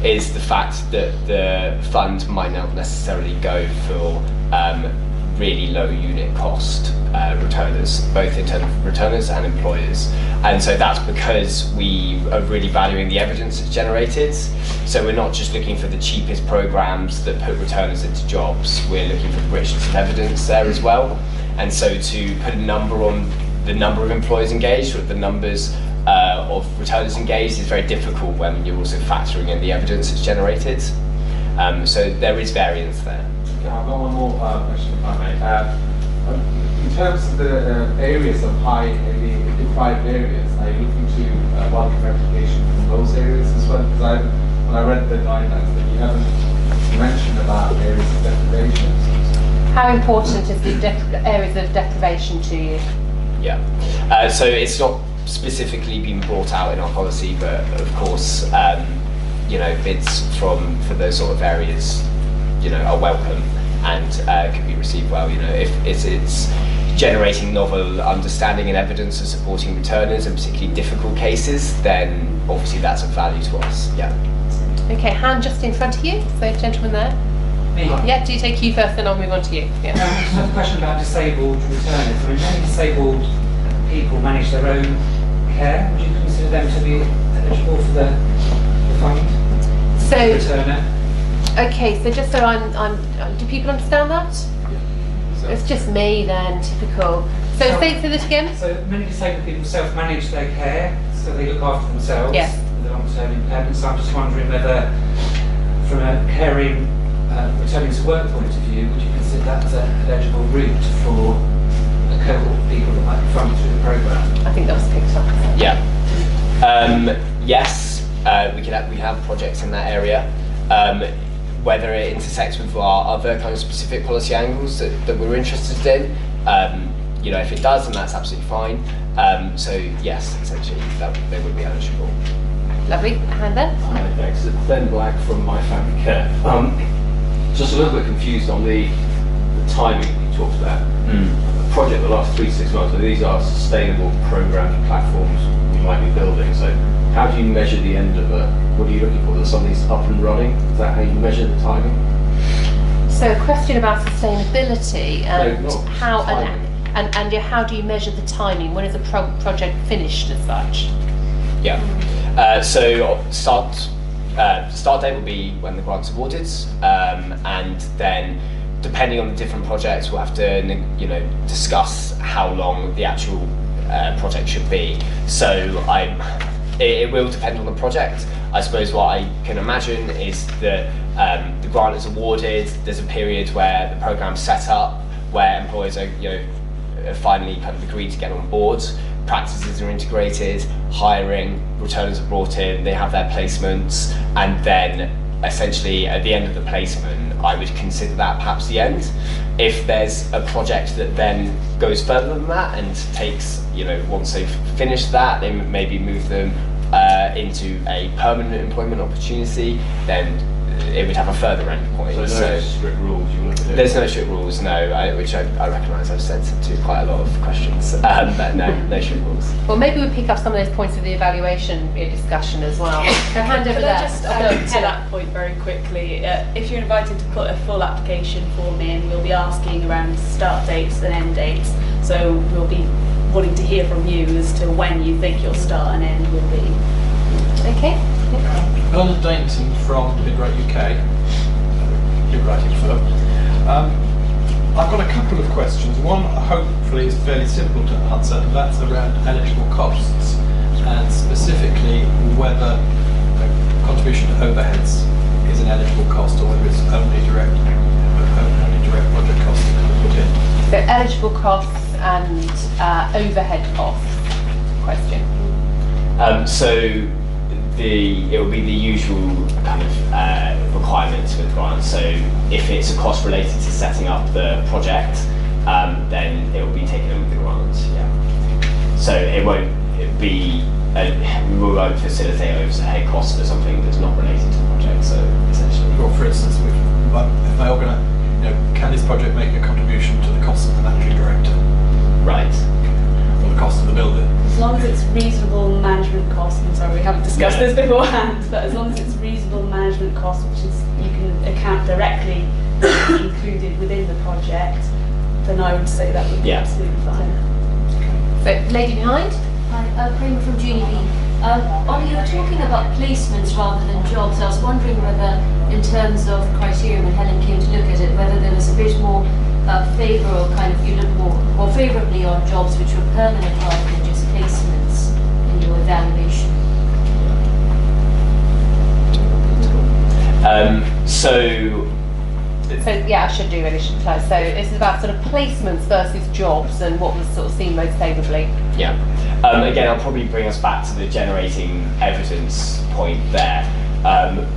is the fact that the fund might not necessarily go for really low unit cost returners, both in terms of returners and employers. And so that's because we are really valuing the evidence that's generated. So we're not just looking for the cheapest programs that put returners into jobs, we're looking for the richness of evidence there as well. And so to put a number on the number of employers engaged, or the numbers of returners engaged, is very difficult when you're also factoring in the evidence that's generated. So there is variance there. I've got one more question, if I may. In terms of the areas of the deprived areas, are you looking to welcome replication from those areas as well? Because when I read the guidelines, that you haven't mentioned about areas of deprivation. How important is the areas of deprivation to you? Yeah, so it's not specifically been brought out in our policy, but of course, you know, bids for those sort of areas, you know, are welcome and can be received well. You know, if it's generating novel understanding and evidence of supporting returners, and particularly difficult cases, then obviously that's of value to us. Yeah. Okay, hand just in front of you. So, gentleman there. Me? Yeah, do you take you first, then I'll move on to you. Yeah. Just another question about disabled returners. I mean, many disabled people manage their own care. Would you consider them to be eligible for the fund? So, returner. Okay, so just so do people understand that? Yeah. It's just me then, typical. So say this again. So many disabled people self-manage their care, so they look after themselves. Yeah. With long-term impairment. So I'm just wondering whether, from a caring, returning to work point of view, would you consider that an eligible route for a cohort of people that might be funded through the programme? I think that was picked up. Yeah. Yes, we have projects in that area. Whether it intersects with our other kind of specific policy angles that we're interested in, you know, if it does, then that's absolutely fine. So yes, essentially, they would be eligible. Lovely. And then? Hi, thanks. Ben Black from My Family Care. Just a little bit confused on the timing you talked about. A project that lasts 3 to 6 months, so these are sustainable programs and platforms we might be building. So how do you measure the end of it? What are you looking for? That something's up and running? Is that how you measure the timing? So a question about sustainability and no, how timing. and how do you measure the timing? When is a project finished as such? Yeah. So start date will be when the grant's awarded, and then depending on the different projects, we'll have to discuss how long the actual project should be. So it will depend on the project. I suppose what I can imagine is that the grant is awarded, there's a period where the program's set up, where employers are finally kind of agreed to get on board, practices are integrated, hiring, returners are brought in, they have their placements, and then essentially at the end of the placement, I would consider that perhaps the end. If there's a project that then goes further than that and takes, once they've finished that, they maybe move them into a permanent employment opportunity, then it would have a further end point. So no strict rules you want to do? There's no strict rules, no, which I recognise I've sent to quite a lot of questions, but no strict rules. Well, maybe we pick up some of those points of the evaluation discussion as well. So hand over Could there. I just to that point very quickly, if you're invited to put a full application form in, we'll be asking around start dates and end dates, so we'll be wanting to hear from you as to when you think your start and end will be. Okay. Bernard Dainton from Bidwright UK, bid writing firm. I've got a couple of questions. One hopefully is fairly simple to answer, and that's around eligible costs, and specifically whether contribution to overheads is an eligible cost or whether it's only direct only direct project costs that can be put in? So eligible costs and overhead costs question. So it will be the usual kind of requirements with grants. So if it's a cost related to setting up the project, then it will be taken in with the grant. Yeah. So it won't be we won't facilitate overhead costs for something that's not related to the project. So essentially, Or for instance, if I organise, can this project make a contribution to the cost of the managing director right. or the cost of the building? As long as it's reasonable management costs, I'm sorry we haven't discussed Yeah. this beforehand, but as long as it's reasonable management costs, which is you can account directly included within the project, then I would say that would be Yeah. absolutely fine. So lady behind. Hi, Kramer from Junior B. Ollie, you were talking about placements rather than jobs. I was wondering whether, in terms of criteria, when Helen came to look at it, whether there was a bit more favour or kind of you look more favourably on jobs which were permanent rather than just placements in your evaluation. So yeah, I should do really, shouldn't I? So this is about sort of placements versus jobs and what was sort of seen most favourably. Yeah. Again, I'll probably bring us back to the generating evidence point there.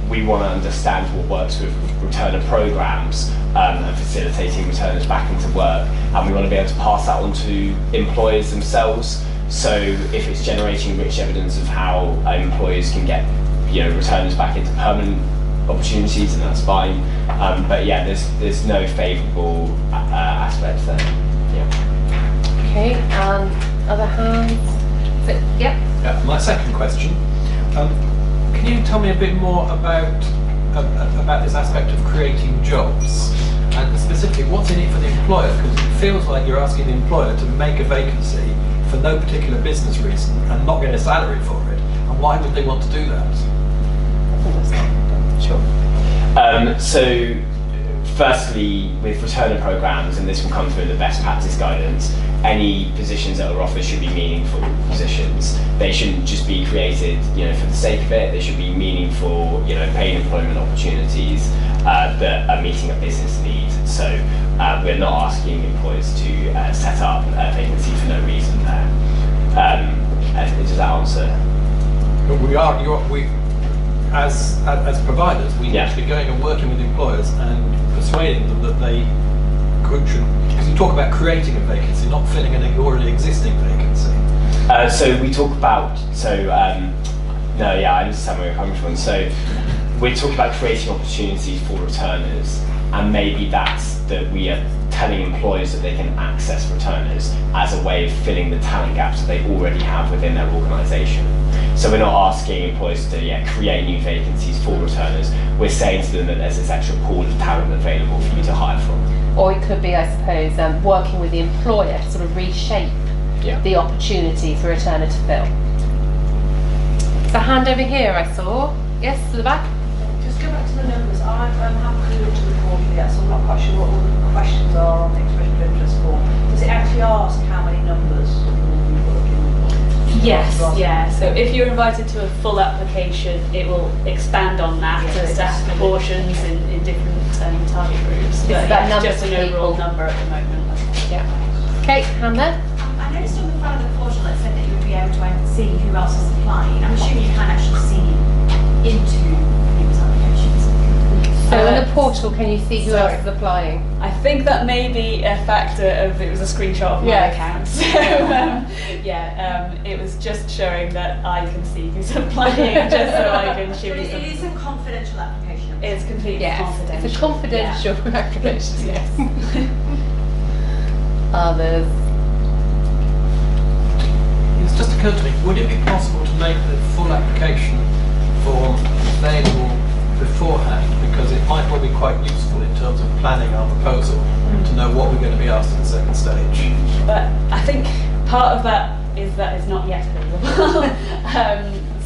We want to understand what works with returner programs and facilitating returners back into work, and we want to be able to pass that on to employers themselves. So if it's generating rich evidence of how employers can get returners back into permanent opportunities, and that's fine. But yeah, there's no favourable aspects there. Yeah. Okay. Other hands. So, yep. Yeah, my second question, can you tell me a bit more about this aspect of creating jobs, and specifically what's in it for the employer? Because it feels like you're asking the employer to make a vacancy for no particular business reason and not get a salary for it, and why would they want to do that? Sure. So firstly, with returner programs, and this will come through in the best practice guidance, any positions that are offered should be meaningful positions. They shouldn't just be created, for the sake of it. They should be meaningful, paid employment opportunities that are meeting a business need. So we're not asking employers to set up a vacancy for no reason there. Does that answer? But as providers, we need to be going and working with employers and persuading them that they should, because you talk about creating a vacancy, not filling an already existing vacancy. So we talk about, no, yeah, I understand where you're coming from. So we're talking about creating opportunities for returners, and maybe that's that we are telling employers that they can access returners as a way of filling the talent gaps that they already have within their organisation. So we're not asking employers to create new vacancies for returners. We're saying to them that there's this extra pool of talent available for you to hire from. Or it could be, I suppose, working with the employer to sort of reshape the opportunity for a returner to fill. There's a hand over here I saw. Yes, to the back. Just go back to the numbers. I haven't looked at the portal yet, so I'm not quite sure what all the questions are on the expression of interest form. Does it actually ask how many numbers you'll be working with? Yes, yeah. So if you're invited to a full application, it will expand on that to staff proportions in different target groups. It's But about yeah, numbers just an of people. overall number at the moment. Yeah. Okay, hand there. I noticed on the front of the portal it said that you would be able to see who else is applying. I'm assuming you can actually see into people's applications. So on the portal, can you see who else is applying? I think that may be a factor of, it was a screenshot of my account. So it was just showing that I can see who's applying, just so I can show But you it is a confidential application. It's completely confidential. It's a confidential application, yes. Others. It's just occurred to me, would it be possible to make the full application form available beforehand, because it might well be quite useful in terms of planning our proposal to know what we're going to be asked in the second stage. But I think part of that it's not yet available.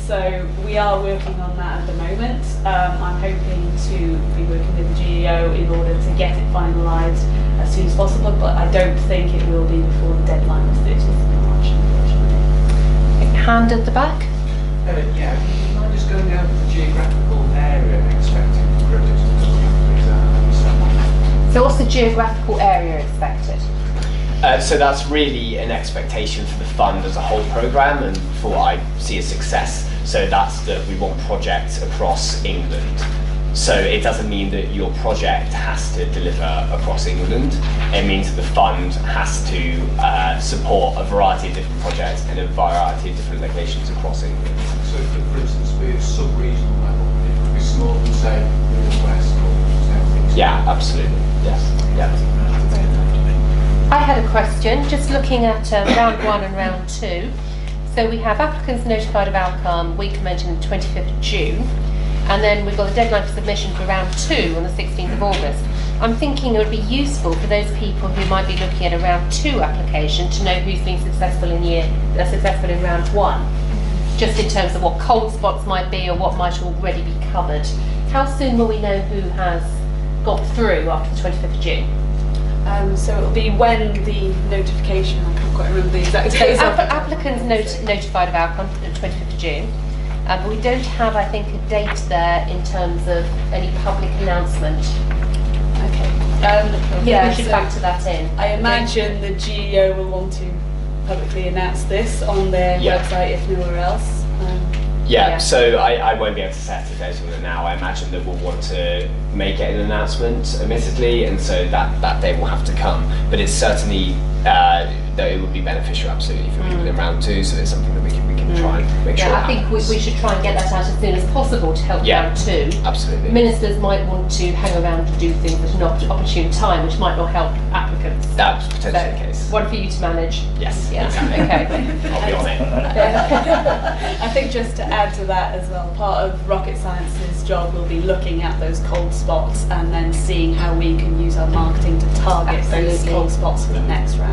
So we are working on that at the moment. I'm hoping to be working with the GEO in order to get it finalised as soon as possible, but I don't think it will be before the deadline of 30th of March, unfortunately. Hand at the back. Yeah, do you mind just going down to the geographical area expecting projects to come up, please? So what's the geographical area expected? So that's really an expectation for the fund as a whole programme and for what I see as success. So that's that we want projects across England. So it doesn't mean that your project has to deliver across England. It means that the fund has to support a variety of different projects in a variety of different locations across England. So for instance, be a sub-regional level, it could be smaller than say North West or South East. Yeah, absolutely. Yes. Yeah. I had a question, just looking at round 1 and round 2. So we have applicants notified of outcome week commencing the 25th of June, and then we've got the deadline for submission for round 2 on the 16th of August. I'm thinking it would be useful for those people who might be looking at a round 2 application to know who's been successful in round 1, just in terms of what cold spots might be or what might already be covered. How soon will we know who has got through after the 25th of June? So it'll be when the notification, I can't quite remember the exact date. Applicants notified of outcome on the 25th of June, but we don't have, I think, a date there in terms of any public announcement. Okay. Yeah, we should factor that in. I imagine the GEO will want to publicly announce this on their website, if nowhere else. Yeah, so I won't be able to set a date on it now. I imagine that we'll want to make it an announcement, admittedly, and so that day will have to come. But it's certainly that it would be beneficial, absolutely, for people in round 2. So it's something that we can try and make sure. Yeah, I think we should try and get that out as soon as possible to help round 2. Absolutely. Ministers might want to hang around and do things at an opportune time, which might not help applicants. That's potentially the case. One for you to manage. Yes. Yeah. Exactly. Okay. I'll be on it. I think just to add to that as well, part of Rocket Science's job will be looking at those cold spots and then seeing how we can use our marketing to target those cold spots for the next round.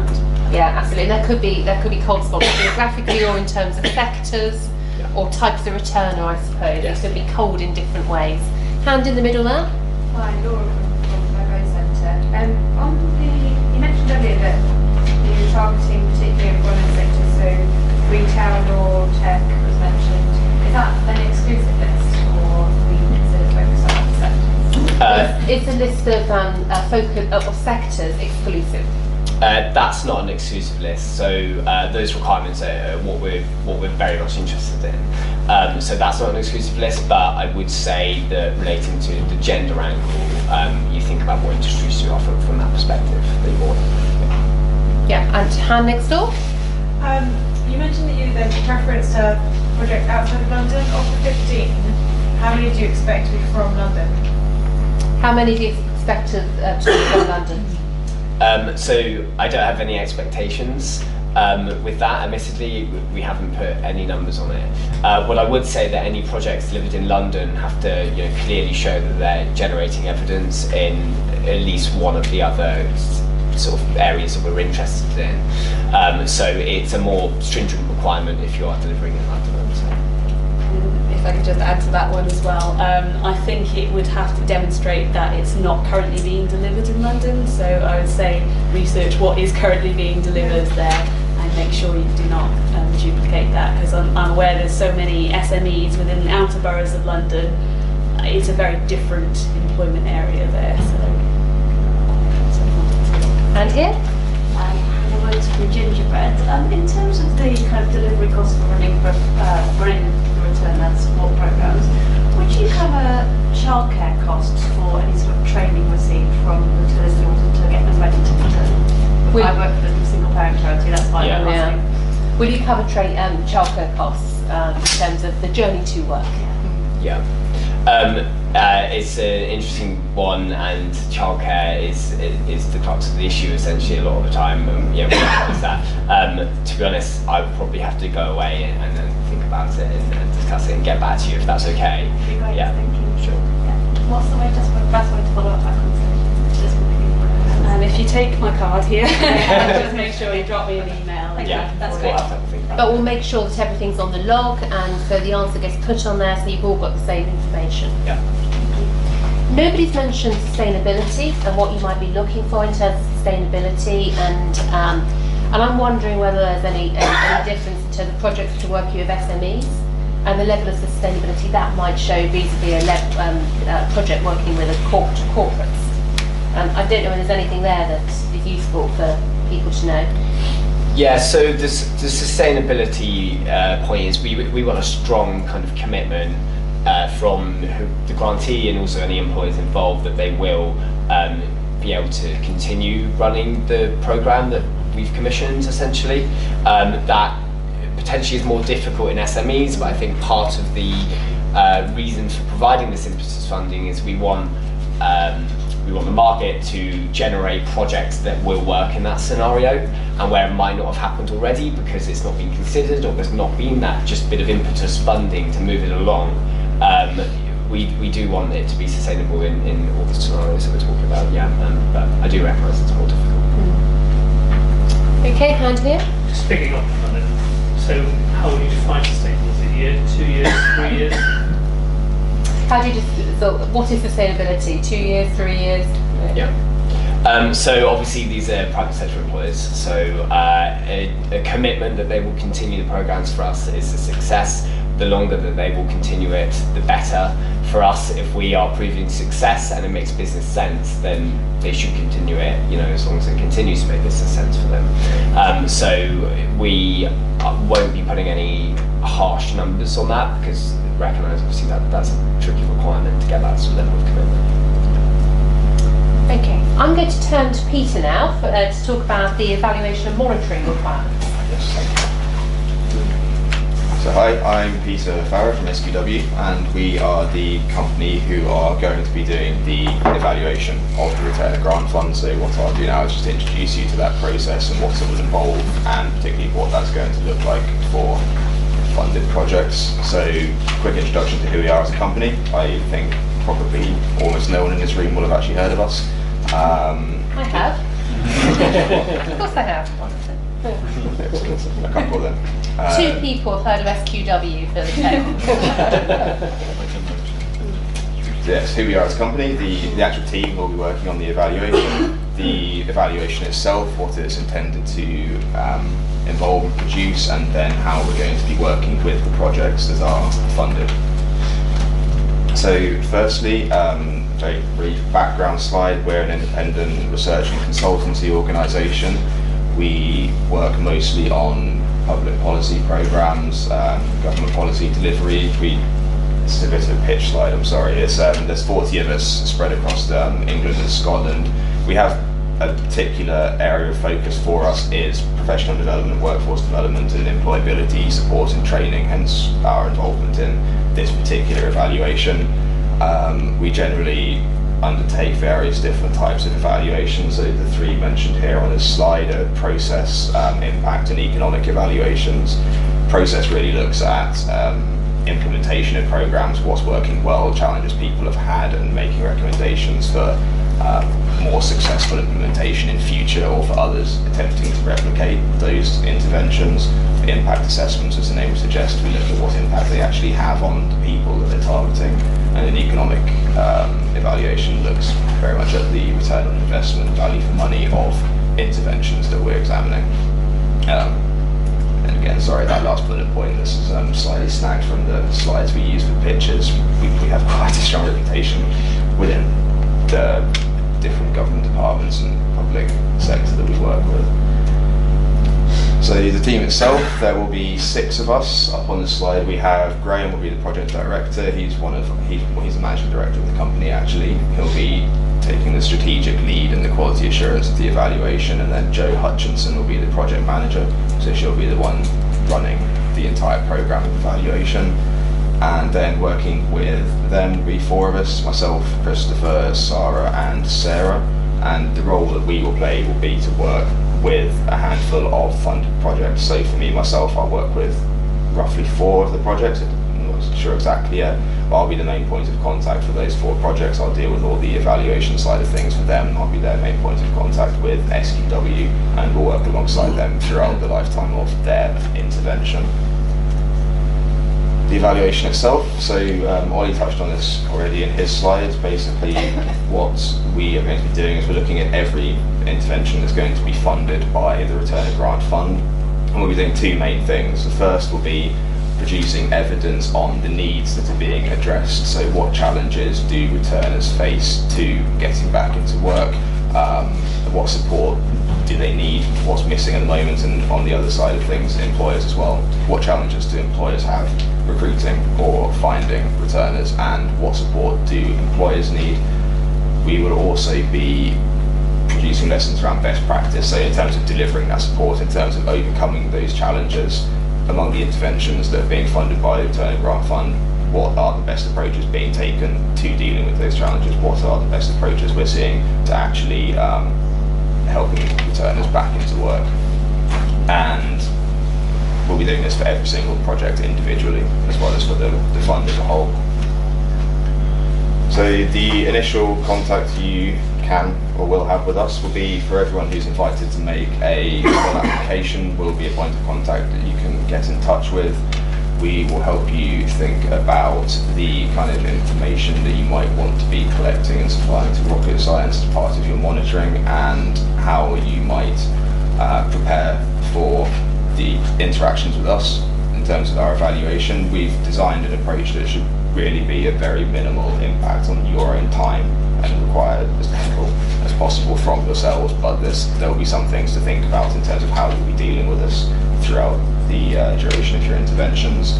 Yeah, absolutely. And there could be cold spots geographically or in terms of sectors or types of returner, I suppose. Yes. It could be cold in different ways. Hand in the middle there. Hi, Laura from Mobile Centre. You mentioned earlier that you're targeting particularly employment sectors, so retail or tech was mentioned. Is that an exclusive list, or we consider focus on other sectors? It's a list of focus of sectors exclusive. That's not an exclusive list, so those requirements are what we're very much interested in. So that's not an exclusive list, but I would say that relating to the gender angle, you think about what industries you offer from that perspective. Yeah, and hand next door. You mentioned that you then preference to project outside of London. Of the 15, how many do you expect to be from London? How many do you expect to be from London? So I don't have any expectations with that. Admittedly, we haven't put any numbers on it. What I would say that any projects delivered in London have to clearly show that they're generating evidence in at least one of the other sort of areas that we're interested in. So it's a more stringent requirement if you are delivering in London. If I could just add to that one as well, I think it would have to demonstrate that it's not currently being delivered in London. So I would say research what is currently being delivered there and make sure you do not duplicate that, because I'm aware there's so many SMEs within the outer boroughs of London. It's a very different employment area there. And here? I worked for Gingerbread. In terms of the kind of delivery costs for running the return and support programs, would you cover childcare costs for any sort of training received from returners in order to get them ready to return? I work for a single parent charity, that's why I'm asking. Will you cover childcare costs in terms of the journey to work? Yeah. It's an interesting one, and childcare is the crux of the issue essentially a lot of the time. We recognise that. To be honest, I would probably have to go away and then think about it and discuss it and get back to you if that's okay. Great, yeah. Thank you. Sure. Yeah. What's the best way to follow up that conversation? If you take my card here, just make sure you drop me an email. Yeah, that's great. But we'll make sure that everything's on the log, and so the answer gets put on there, so you've all got the same information. Yeah. Nobody's mentioned sustainability and what you might be looking for in terms of sustainability, and I'm wondering whether there's any difference in terms of projects to work with SMEs and the level of sustainability that might show vis-a-vis a project working with corporates. I don't know if there's anything there that is useful for people to know. Yeah, so the sustainability point is we want a strong kind of commitment from the grantee and also any employees involved that they will be able to continue running the programme that we've commissioned, essentially. That potentially is more difficult in SMEs, but I think part of the reason for providing this impetus funding is we want the market to generate projects that will work in that scenario, and where it might not have happened already because it's not been considered or there's not been that just bit of impetus funding to move it along. We do want it to be sustainable in all the scenarios that we're talking about, yeah, but I do recognise it's more difficult. Okay, hand here. Just picking up on it, so how would you define sustainable? Is it a year, 2 years, 3 years? How do you so what is sustainability? 2 years, 3 years? Yeah. So obviously these are private sector employers, so a commitment that they will continue the programs for us is a success. The longer that they will continue it, the better for us. If we are proving success and it makes business sense, then they should continue it, you know, as long as it continues to make business sense for them. So we won't be putting any harsh numbers on that, because recognise obviously that's a tricky requirement to get that sort of level of commitment. Okay, I'm going to turn to Peter now to talk about the evaluation and monitoring requirements. Yes, thank you. So hi, I'm Peter Farrer from SQW, and we are the company who are going to be doing the evaluation of the return of grant fund. So what I'll do now is just introduce you to that process and what it will involve, and particularly what that's going to look like for funded projects. So quick introduction to who we are as a company. I think probably almost no one in this room will have actually heard of us. I have. Of course I have. A couple then. 2 people have heard of SQW for the tech. Yes, who we are as a company. The actual team will be working on the evaluation. The evaluation itself, what it's intended to involve and produce, and then how we're going to be working with the projects that are funded. So firstly, very brief background slide. We're an independent research and consultancy organisation. We work mostly on public policy programs, government policy delivery. It's a bit of a pitch slide, I'm sorry. There's 40 of us spread across England and Scotland. We have a particular area of focus for us is professional development, workforce development and employability support and training, hence our involvement in this particular evaluation. We generally undertake various different types of evaluations. So the 3 mentioned here on this slide are process, impact and economic evaluations. Process really looks at implementation of programs, what's working well, challenges people have had, and making recommendations for more successful implementation in future, or for others attempting to replicate those interventions. Impact assessments, as the name would suggest, we look at what impact they actually have on the people that they're targeting, and an economic evaluation looks very much at the return on investment, value for money of interventions that we're examining. And again, sorry, that last bullet point, this is slightly snagged from the slides we use for pitches. We have quite a strong reputation within the different government departments and public sector that we work with. So the team itself, there will be 6 of us. Up on the slide we have Graham, will be the project director. He's the managing director of the company actually. He'll be taking the strategic lead and the quality assurance of the evaluation, and then Jo Hutchinson will be the project manager, so she'll be the one running the entire program of evaluation. And then working with them will be 4 of us, myself, Christopher, Sarah and Sarah, and the role that we will play will be to work with a handful of funded projects. So for me, myself, I'll work with roughly 4 of the projects. I'm not sure exactly yet, but I'll be the main point of contact for those 4 projects. I'll deal with all the evaluation side of things for them. I'll be their main point of contact with SQW, and we'll work alongside them throughout the lifetime of their intervention. The evaluation itself, so Ollie touched on this already in his slides. Basically what we are going to be doing is we're looking at every intervention that's going to be funded by the Return of Grant Fund, and we'll be doing 2 main things. The first will be producing evidence on the needs that are being addressed. So what challenges do returners face to getting back into work? What support do they need? What's missing at the moment? And on the other side of things, employers as well. What challenges do employers have recruiting or finding returners, and what support do employers need? We will also be producing lessons around best practice, so in terms of delivering that support, in terms of overcoming those challenges among the interventions that are being funded by the Returner Grant Fund. What are the best approaches being taken to dealing with those challenges? What are the best approaches we're seeing to actually helping returners back into work? And we'll be doing this for every single project individually, as well as for the fund as a whole. So the initial contact you can or will have with us will be for everyone who's invited to make a full application. Will be a point of contact that you can get in touch with. We will help you think about the kind of information that you might want to be collecting and supplying to Rocket Science as part of your monitoring, and how you might prepare for the interactions with us in terms of our evaluation. We've designed an approach that should really be a very minimal impact on your own time and require as little as possible from yourselves, but there will be some things to think about in terms of how you'll be dealing with us throughout the duration of your interventions.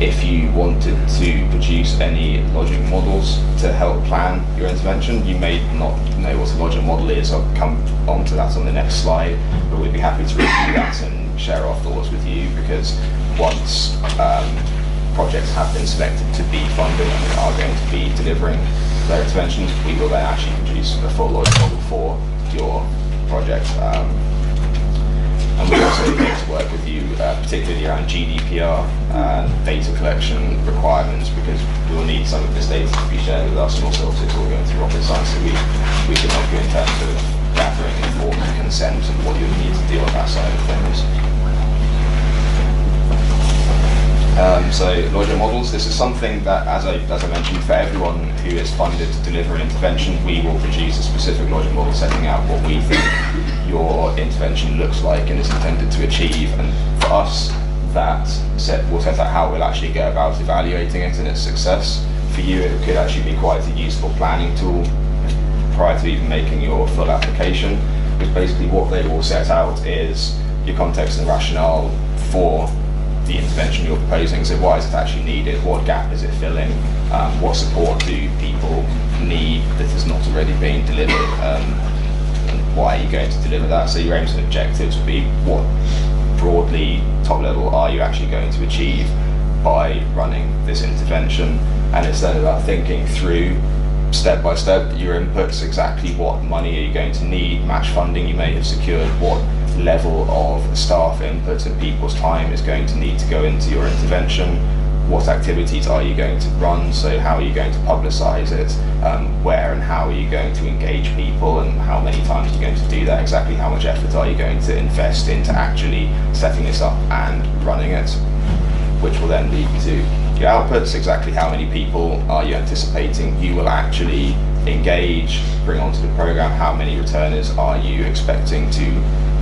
If you wanted to produce any logic models to help plan your intervention, you may not know what a logic model is. I'll come on to that on the next slide, but we'd be happy to review that and share our thoughts with you, because once projects have been selected to be funded and are going to be delivering their interventions, we will then actually produce a full logic model for your project. And we also need to work with you, particularly around GDPR data collection requirements, because we will need some of this data to be shared with us, and also it's all going to Rocket Science, so we can help you in terms of gathering informed consent and what you need to do on that side of things. So logic models, this is something that, as I mentioned, for everyone who is funded to deliver an intervention, we will produce a specific logic model setting out what we think your intervention looks like and is intended to achieve. And for us, will set out how we'll actually go about evaluating it and its success. For you, it could actually be quite a useful planning tool prior to even making your full application, because basically what they will set out is your context and rationale for the intervention you're proposing. So why is it actually needed? What gap is it filling? What support do people need that is not already being delivered? And why are you going to deliver that? So your aims and objectives would be what broadly, top level, are you actually going to achieve by running this intervention? And it's then about thinking through step by step your inputs, exactly what money are you going to need, match funding you may have secured, what level of staff input and people's time is going to need to go into your intervention, what activities are you going to run, so how are you going to publicise it, where and how are you going to engage people, and how many times are you going to do that, exactly how much effort are you going to invest into actually setting this up and running it, which will then lead to your outputs, exactly how many people are you anticipating you will actually engage, bring onto the programme, how many returners are you expecting to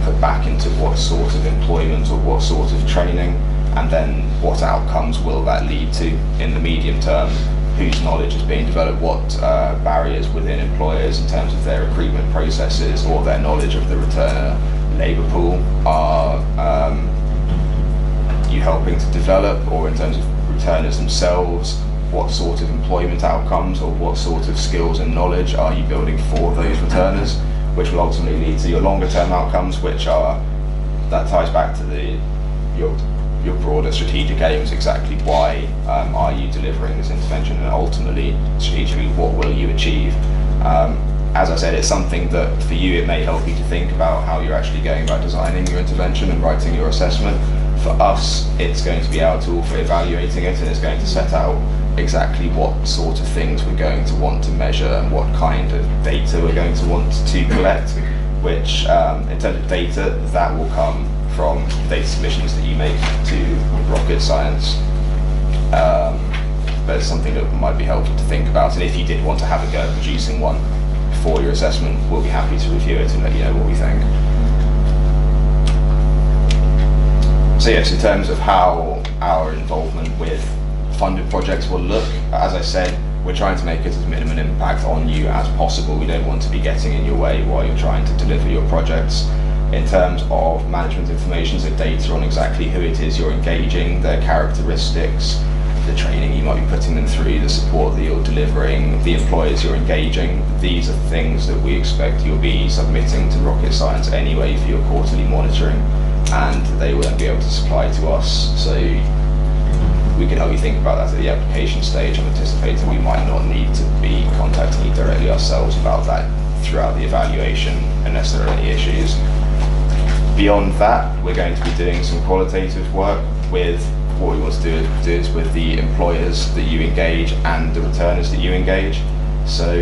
put back into what sort of employment or what sort of training, and then what outcomes will that lead to in the medium term, whose knowledge is being developed, what barriers within employers in terms of their recruitment processes or their knowledge of the returner labour pool are you helping to develop, or in terms of returners themselves, what sort of employment outcomes or what sort of skills and knowledge are you building for those returners, which will ultimately lead to your longer term outcomes, which are, that ties back to your broader strategic aims, exactly why are you delivering this intervention, and ultimately, strategically, what will you achieve. As I said, it's something that for you it may help you to think about how you're actually going about designing your intervention and writing your assessment. For us, it's going to be our tool for evaluating it, and it's going to set out exactly what sort of things we're going to want to measure and what kind of data we're going to want to collect, which in terms of data, that will come from data submissions that you make to Rocket Science. But it's something that might be helpful to think about, and if you did want to have a go at producing one for your assessment, we'll be happy to review it and let you know what we think. So yes, in terms of how our involvement with funded projects will look. As I said, we're trying to make it as minimum impact on you as possible. We don't want to be getting in your way while you're trying to deliver your projects. In terms of management information, so data on exactly who it is you're engaging, their characteristics, the training you might be putting them through, the support that you're delivering, the employers you're engaging, these are things that we expect you'll be submitting to Rocket Science anyway for your quarterly monitoring, and they will then be able to supply to us. So we can only think about that at the application stage. I'm anticipating we might not need to be contacting you directly ourselves about that throughout the evaluation unless there are any issues. Beyond that, we're going to be doing some qualitative work with what we want to do is with the employers that you engage and the returners that you engage. So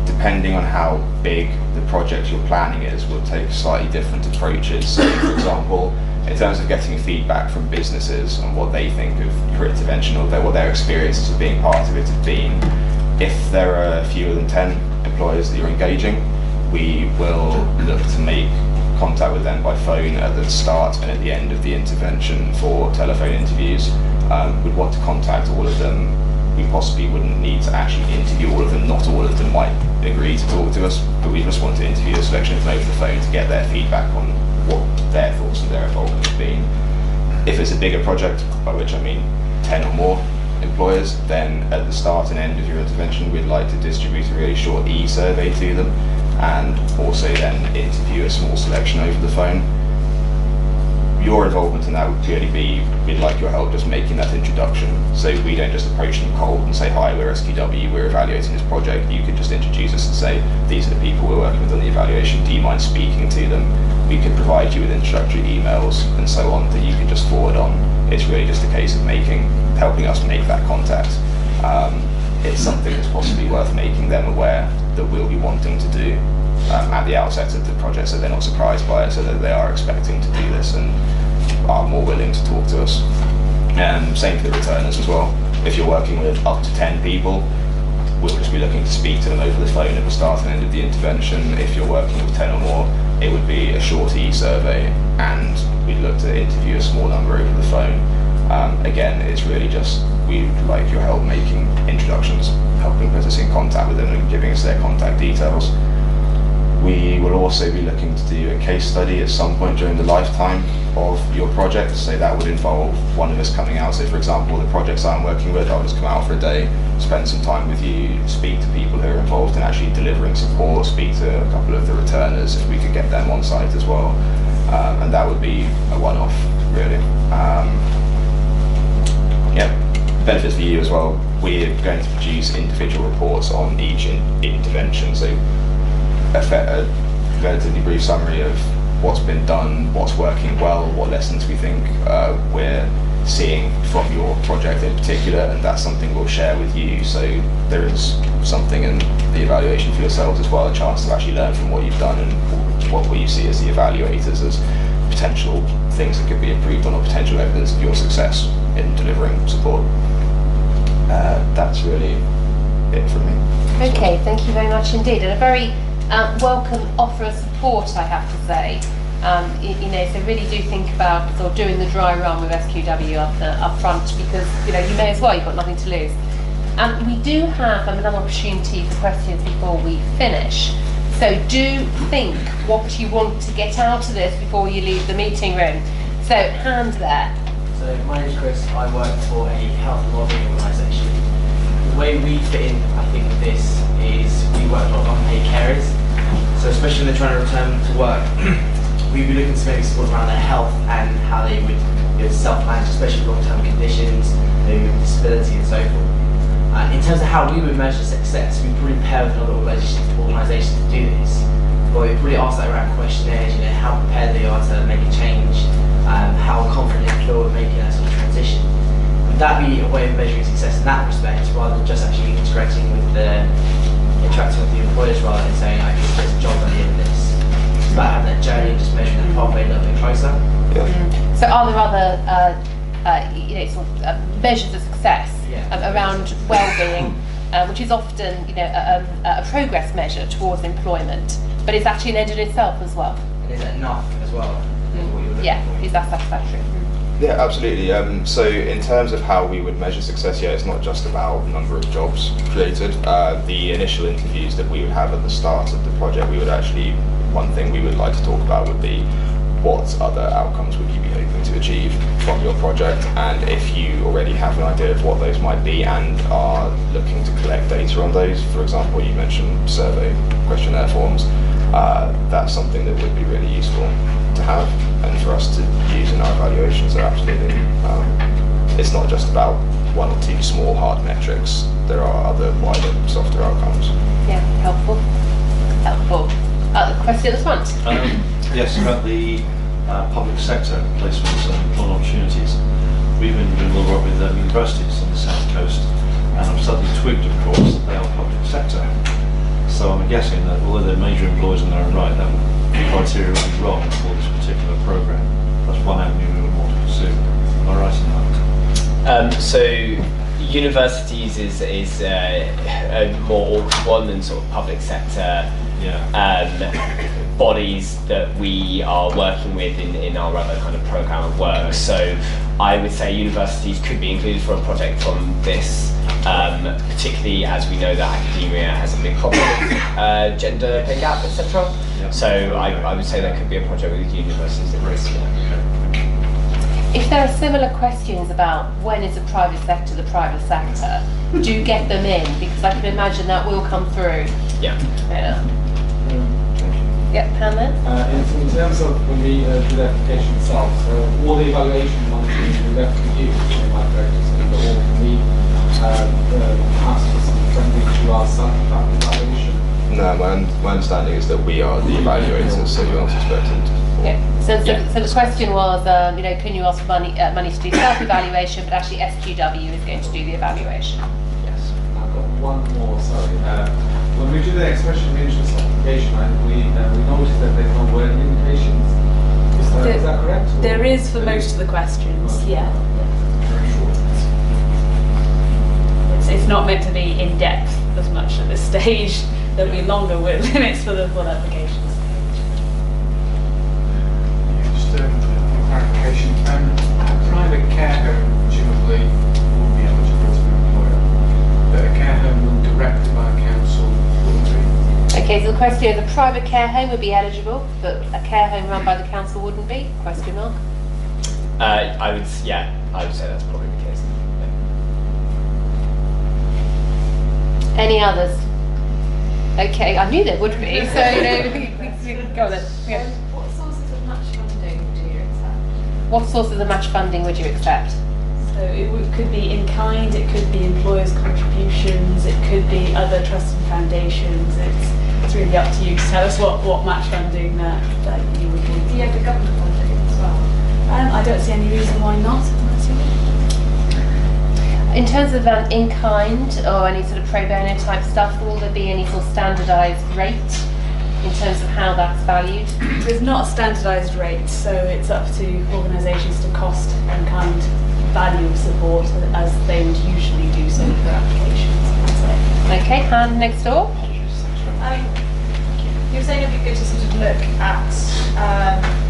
depending on how big the project you're planning is, we'll take slightly different approaches. So for example, in terms of getting feedback from businesses on what they think of your intervention or what their experiences of being part of it have been, if there are fewer than 10 employers that you're engaging, we will look to make contact with them by phone at the start and at the end of the intervention for telephone interviews. We'd want to contact all of them. We possibly wouldn't need to actually interview all of them. Not all of them might agree to talk to us, but we just want to interview a selection of them over the phone to get their feedback on what their thoughts and their involvement have been. If it's a bigger project, by which I mean 10 or more employers, then at the start and end of your intervention we'd like to distribute a really short e-survey to them and also then interview a small selection over the phone. Your involvement in that would purely be, we'd like your help just making that introduction. So we don't just approach them cold and say, hi, we're SQW, we're evaluating this project. You could just introduce us and say, these are the people we're working with on the evaluation, do you mind speaking to them? We could provide you with introductory emails and so on that you can just forward on. It's really just a case of helping us make that contact. It's something that's possibly worth making them aware that we'll be wanting to do at the outset of the project, so they're not surprised by it, so that they are expecting to do this and are more willing to talk to us. Same for the returners as well. If you're working with up to 10 people, we'll just be looking to speak to them over the phone at the start and end of the intervention. If you're working with 10 or more, it would be a short e-survey and we'd look to interview a small number over the phone. Again, it's really just, we'd like your help making introductions, helping put us in contact with them and giving us their contact details. We will also be looking to do a case study at some point during the lifetime of your project, so that would involve one of us coming out. So for example, the projects I'm working with, I'll just come out for a day, spend some time with you, speak to people who are involved in actually delivering support, speak to a couple of the returners if we could get them on site as well, and that would be a one-off really. Benefits for you as well, we're going to produce individual reports on each intervention, so a relatively brief summary of what's been done, what's working well, what lessons we think we're seeing from your project in particular, and that's something we'll share with you, so there is something in the evaluation for yourselves as well, a chance to actually learn from what you've done and what you see as the evaluators as potential things that could be improved on or potential evidence of your success in delivering support. That's really it from me. Okay, thank you very much indeed, and a very welcome offer of support, I have to say. So really do think about sort of doing the dry run with SQW up front, because you may as well, you've got nothing to lose. We do have another opportunity for questions before we finish. So do think what you want to get out of this before you leave the meeting room. So hand there. So my name is Chris, I work for a health and wellbeing organisation. The way we fit in, I think, with this is we work a lot of unpaid carers. So especially when they're trying to return to work, we'd be looking to maybe support around their health and how they would self-manage, especially long-term conditions, maybe with disability and so forth. In terms of how we would measure success, we probably pair with another organisation to do this. But we probably ask that around questionnaires, how prepared they are to make a change, how confident they feel in making that sort of transition. Would that be a way of measuring success in that respect, rather than just actually interacting with the employers, rather than saying, I think there's a job at the end of this? It's about having that journey and just measuring that pathway a little bit closer. Yeah. So are there other measures of success around well-being, which is often a progress measure towards employment, but it's actually an end in itself as well? And is that enough as well? Yeah, is that satisfactory? Yeah, absolutely. So in terms of how we would measure success, yeah, it's not just about number of jobs created. The initial interviews that we would have at the start of the project, we would actually, one thing we would like to talk about would be what other outcomes would you be hoping to achieve from your project, and if you already have an idea of what those might be and are looking to collect data on those. For example, you mentioned survey questionnaire forms. That's something that would be really useful to have and for us to use in our evaluation. So absolutely, it's not just about one or two small hard metrics. There are other wider, softer outcomes. Yeah, helpful. Helpful. Question at the front. Yes, about the public sector placements and employment opportunities. We've been doing a lot of work with universities on the south coast, and I've suddenly twigged, of course, that they are public sector. So I'm guessing that although they're major employers in their own right, that criteria would be wrong for this particular programme. That's one avenue we would want to pursue. Am I right in that? So universities is a more awkward one than sort of public sector bodies that we are working with in our other kind of programme of work. So I would say universities could be included for a project from this, particularly as we know that academia has a big problem with gender pay gap, etc. So I would say that could be a project with universities at risk. If there are similar questions about when is the private sector, do get them in, because I can imagine that will come through. Yeah. Yep, Pam then? In terms of when we do the application itself, so all the evaluation monitoring will be left to you, my directors, and all can we ask for some friendly to our son about the evaluation? No, my understanding is that we are the evaluators, so you aren't expected. Yeah. So the question was, can you ask for money to do self-evaluation, but actually SQW is going to do the evaluation. Yes. I've got one more, sorry. When we do the expression of interest application, we noticed that there's no word limitations. Is that correct? There is for most of the questions, yeah. It's not meant to be in depth as much at this stage. There'll be longer word limits for the full applications. Just clarification. A private care home presumably wouldn't be eligible as an employer, but a care home run directly by a council would be. Okay, so the question is, a private care home would be eligible, but a care home run by the council wouldn't be? Question mark? I would say that's probably the case. Yeah. Any others? Okay, I knew there would be, so we can go then. Yeah. What sources of match funding do you accept? What sources of match funding would you accept? So it could be in kind, it could be employers' contributions, it could be other trusts and foundations. It's really up to you to tell us what match funding that you would need. Do you have the government funding as well? I don't see any reason why not. In terms of in kind or any sort of pro bono type stuff, will there be any sort of standardised rate in terms of how that's valued? There's not a standardised rate, so it's up to organisations to cost and kind value of support as they would usually do so for applications. Okay, hand next door. You were saying it'd be good to sort of look at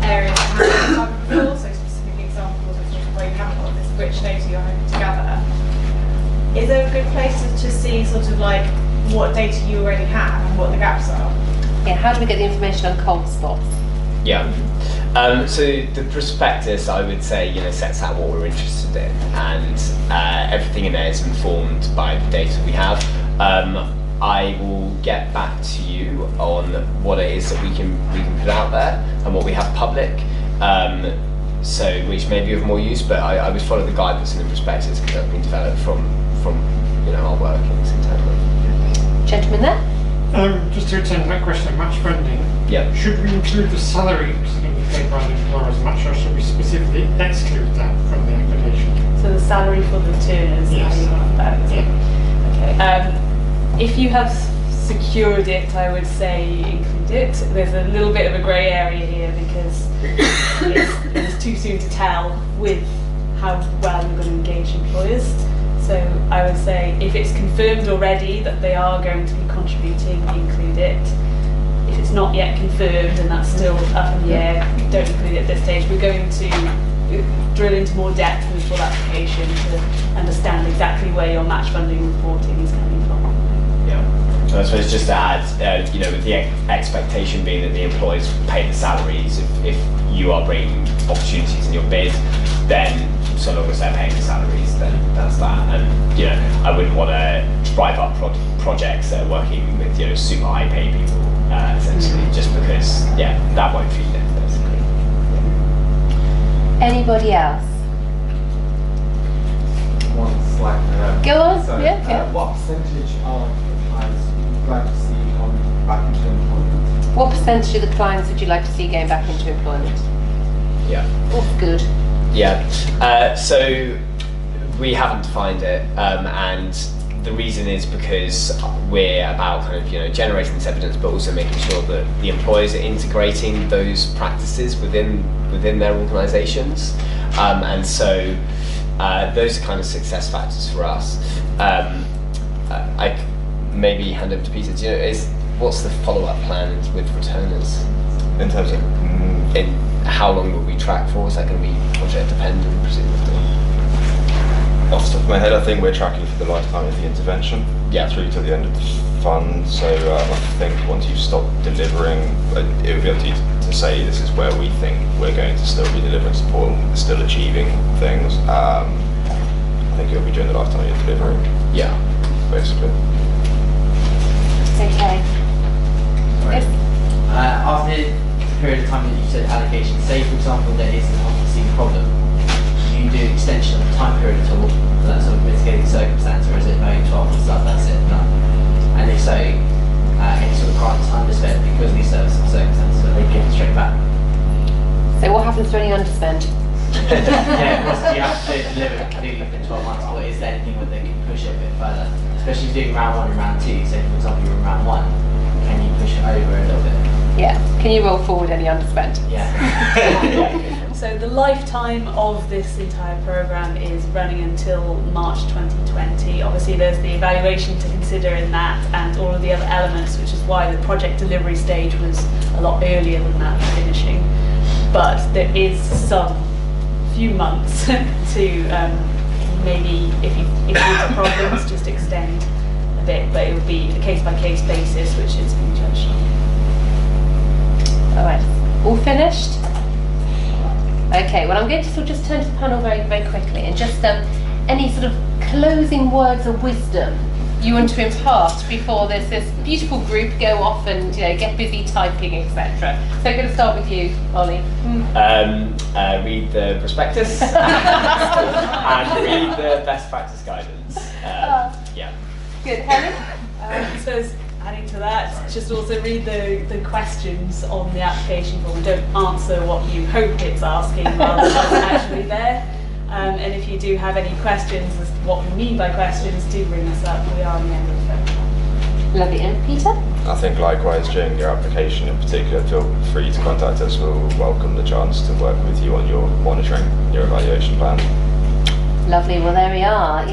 areas that haven't done before, so specific examples of sort of where you haven't got this rich data you're hoping to gather. Is there a good place to see sort of like what data you already have and what the gaps are? Yeah, how do we get the information on cold spots? Yeah. So the prospectus, I would say, sets out what we're interested in, and everything in there is informed by the data we have. I will get back to you on what it is that we can put out there and what we have public. So which may be of more use, but I would follow the guidance in the prospectus because they've been developed from our workings internally. Gentleman there. Just to return to that question of match funding, should we include the salary that's going to be paid by the employer as match, or should we specifically exclude that from the application? So the salary for the turners, yes. Okay. If you have secured it, I would say include it. There's a little bit of a grey area here because it's too soon to tell with how well you're going to engage employers. So I would say if it's confirmed already that they are going to be contributing, include it. If it's not yet confirmed and that's still up in the air, don't include it at this stage. We're going to drill into more depth in the full application to understand exactly where your match funding reporting is coming from. Yeah. So I suppose just to add, with the expectation being that the employers pay the salaries, if you are bringing opportunities in your bid, then so long as they're paying the salaries, then that's that. And I wouldn't want to drive up projects that are working with super high paid people essentially, just because that won't feed it basically. Anybody else? One slide. Go on. So, Yeah. what percentage of the clients would you like to see come back into employment? What percentage of the clients would you like to see going back into employment? Yeah. Oh, good. Yeah. So we haven't defined it, and the reason is because we're about kind of generating this evidence, but also making sure that the employers are integrating those practices within their organisations, and so those are kind of success factors for us. I maybe hand over to Peter. Do you know what's the follow-up plan with returners In terms of in how long will we track for? Is that going to be project dependent, presumably? off the top of my head, I think we're tracking for the lifetime of the intervention, through to the end of the fund. So I think once you've stopped delivering, it would be up to you to say this is where we think we're going to still be delivering support, still achieving things. I think it'll be during the lifetime of your delivery. Yeah, basically. Okay. Yes. After the period of time that you said allocation, say for example there is an unforeseen problem, do you do extension of the time period at all for that sort of mitigating circumstance, or is it no 12 months up, that's it, done? And if so, any sort of grant time to spend because of these circumstances, are they given straight back? So what happens to any underspend? Yeah, of course you have to deliver completely within 12 months, but is there anything that they can push it a bit further? Especially if you're doing round 1 and round 2, say for example you're in round 1, can you push it over a little bit? Yeah. Can you roll forward any underspend? Yeah. So the lifetime of this entire programme is running until March 2020. Obviously there's the evaluation to consider in that and all of the other elements, which is why the project delivery stage was a lot earlier than that finishing. But there is some few months to maybe, if you encounter problems, just extend a bit, but it would be a case-by-case basis, which is being judged on. All right, all finished? Okay, well I'm going to sort of just turn to the panel very, very quickly and just any sort of closing words of wisdom you want to impart before this beautiful group go off and get busy typing, etc. So I'm going to start with you, Ollie. Read the prospectus and read the best practice guidance. Yeah. Good. Helen? So adding to that, just also read the questions on the application form. Don't answer what you hope it's asking rather than what's actually there. And if you do have any questions as to what we mean by questions, do bring us up. We are on the end of the phone. Lovely. And Peter? I think likewise during your application in particular, feel free to contact us. We'll welcome the chance to work with you on your monitoring, your evaluation plan. Lovely, well there we are.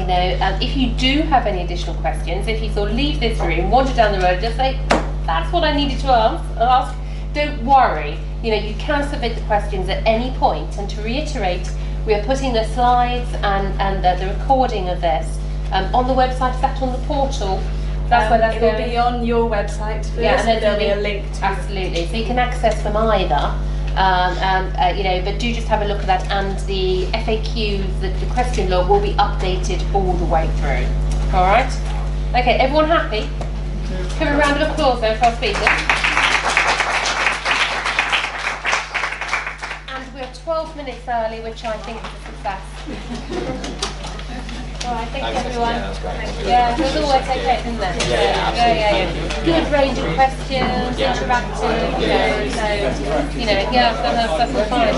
If you do have any additional questions, if you sort of leave this room, wander down the road, just say, that's what I needed to ask. Don't worry, you can submit the questions at any point, and to reiterate, we are putting the slides and the recording of this on the website. Is that on the portal? That's where that's it will going. be on your website first, Yeah, and then there'll be a link to absolutely, so you can access them either. But do just have a look at that, and the FAQs, the question log will be updated all the way through. All right? Okay, everyone happy? Give a round of applause there for our speakers. And we're 12 minutes early, which I think is a success. All right, thanks everyone. Yeah, that's great. Yeah, it was always okay, didn't it? Yeah. Good range of questions, interactive, so, that's fine.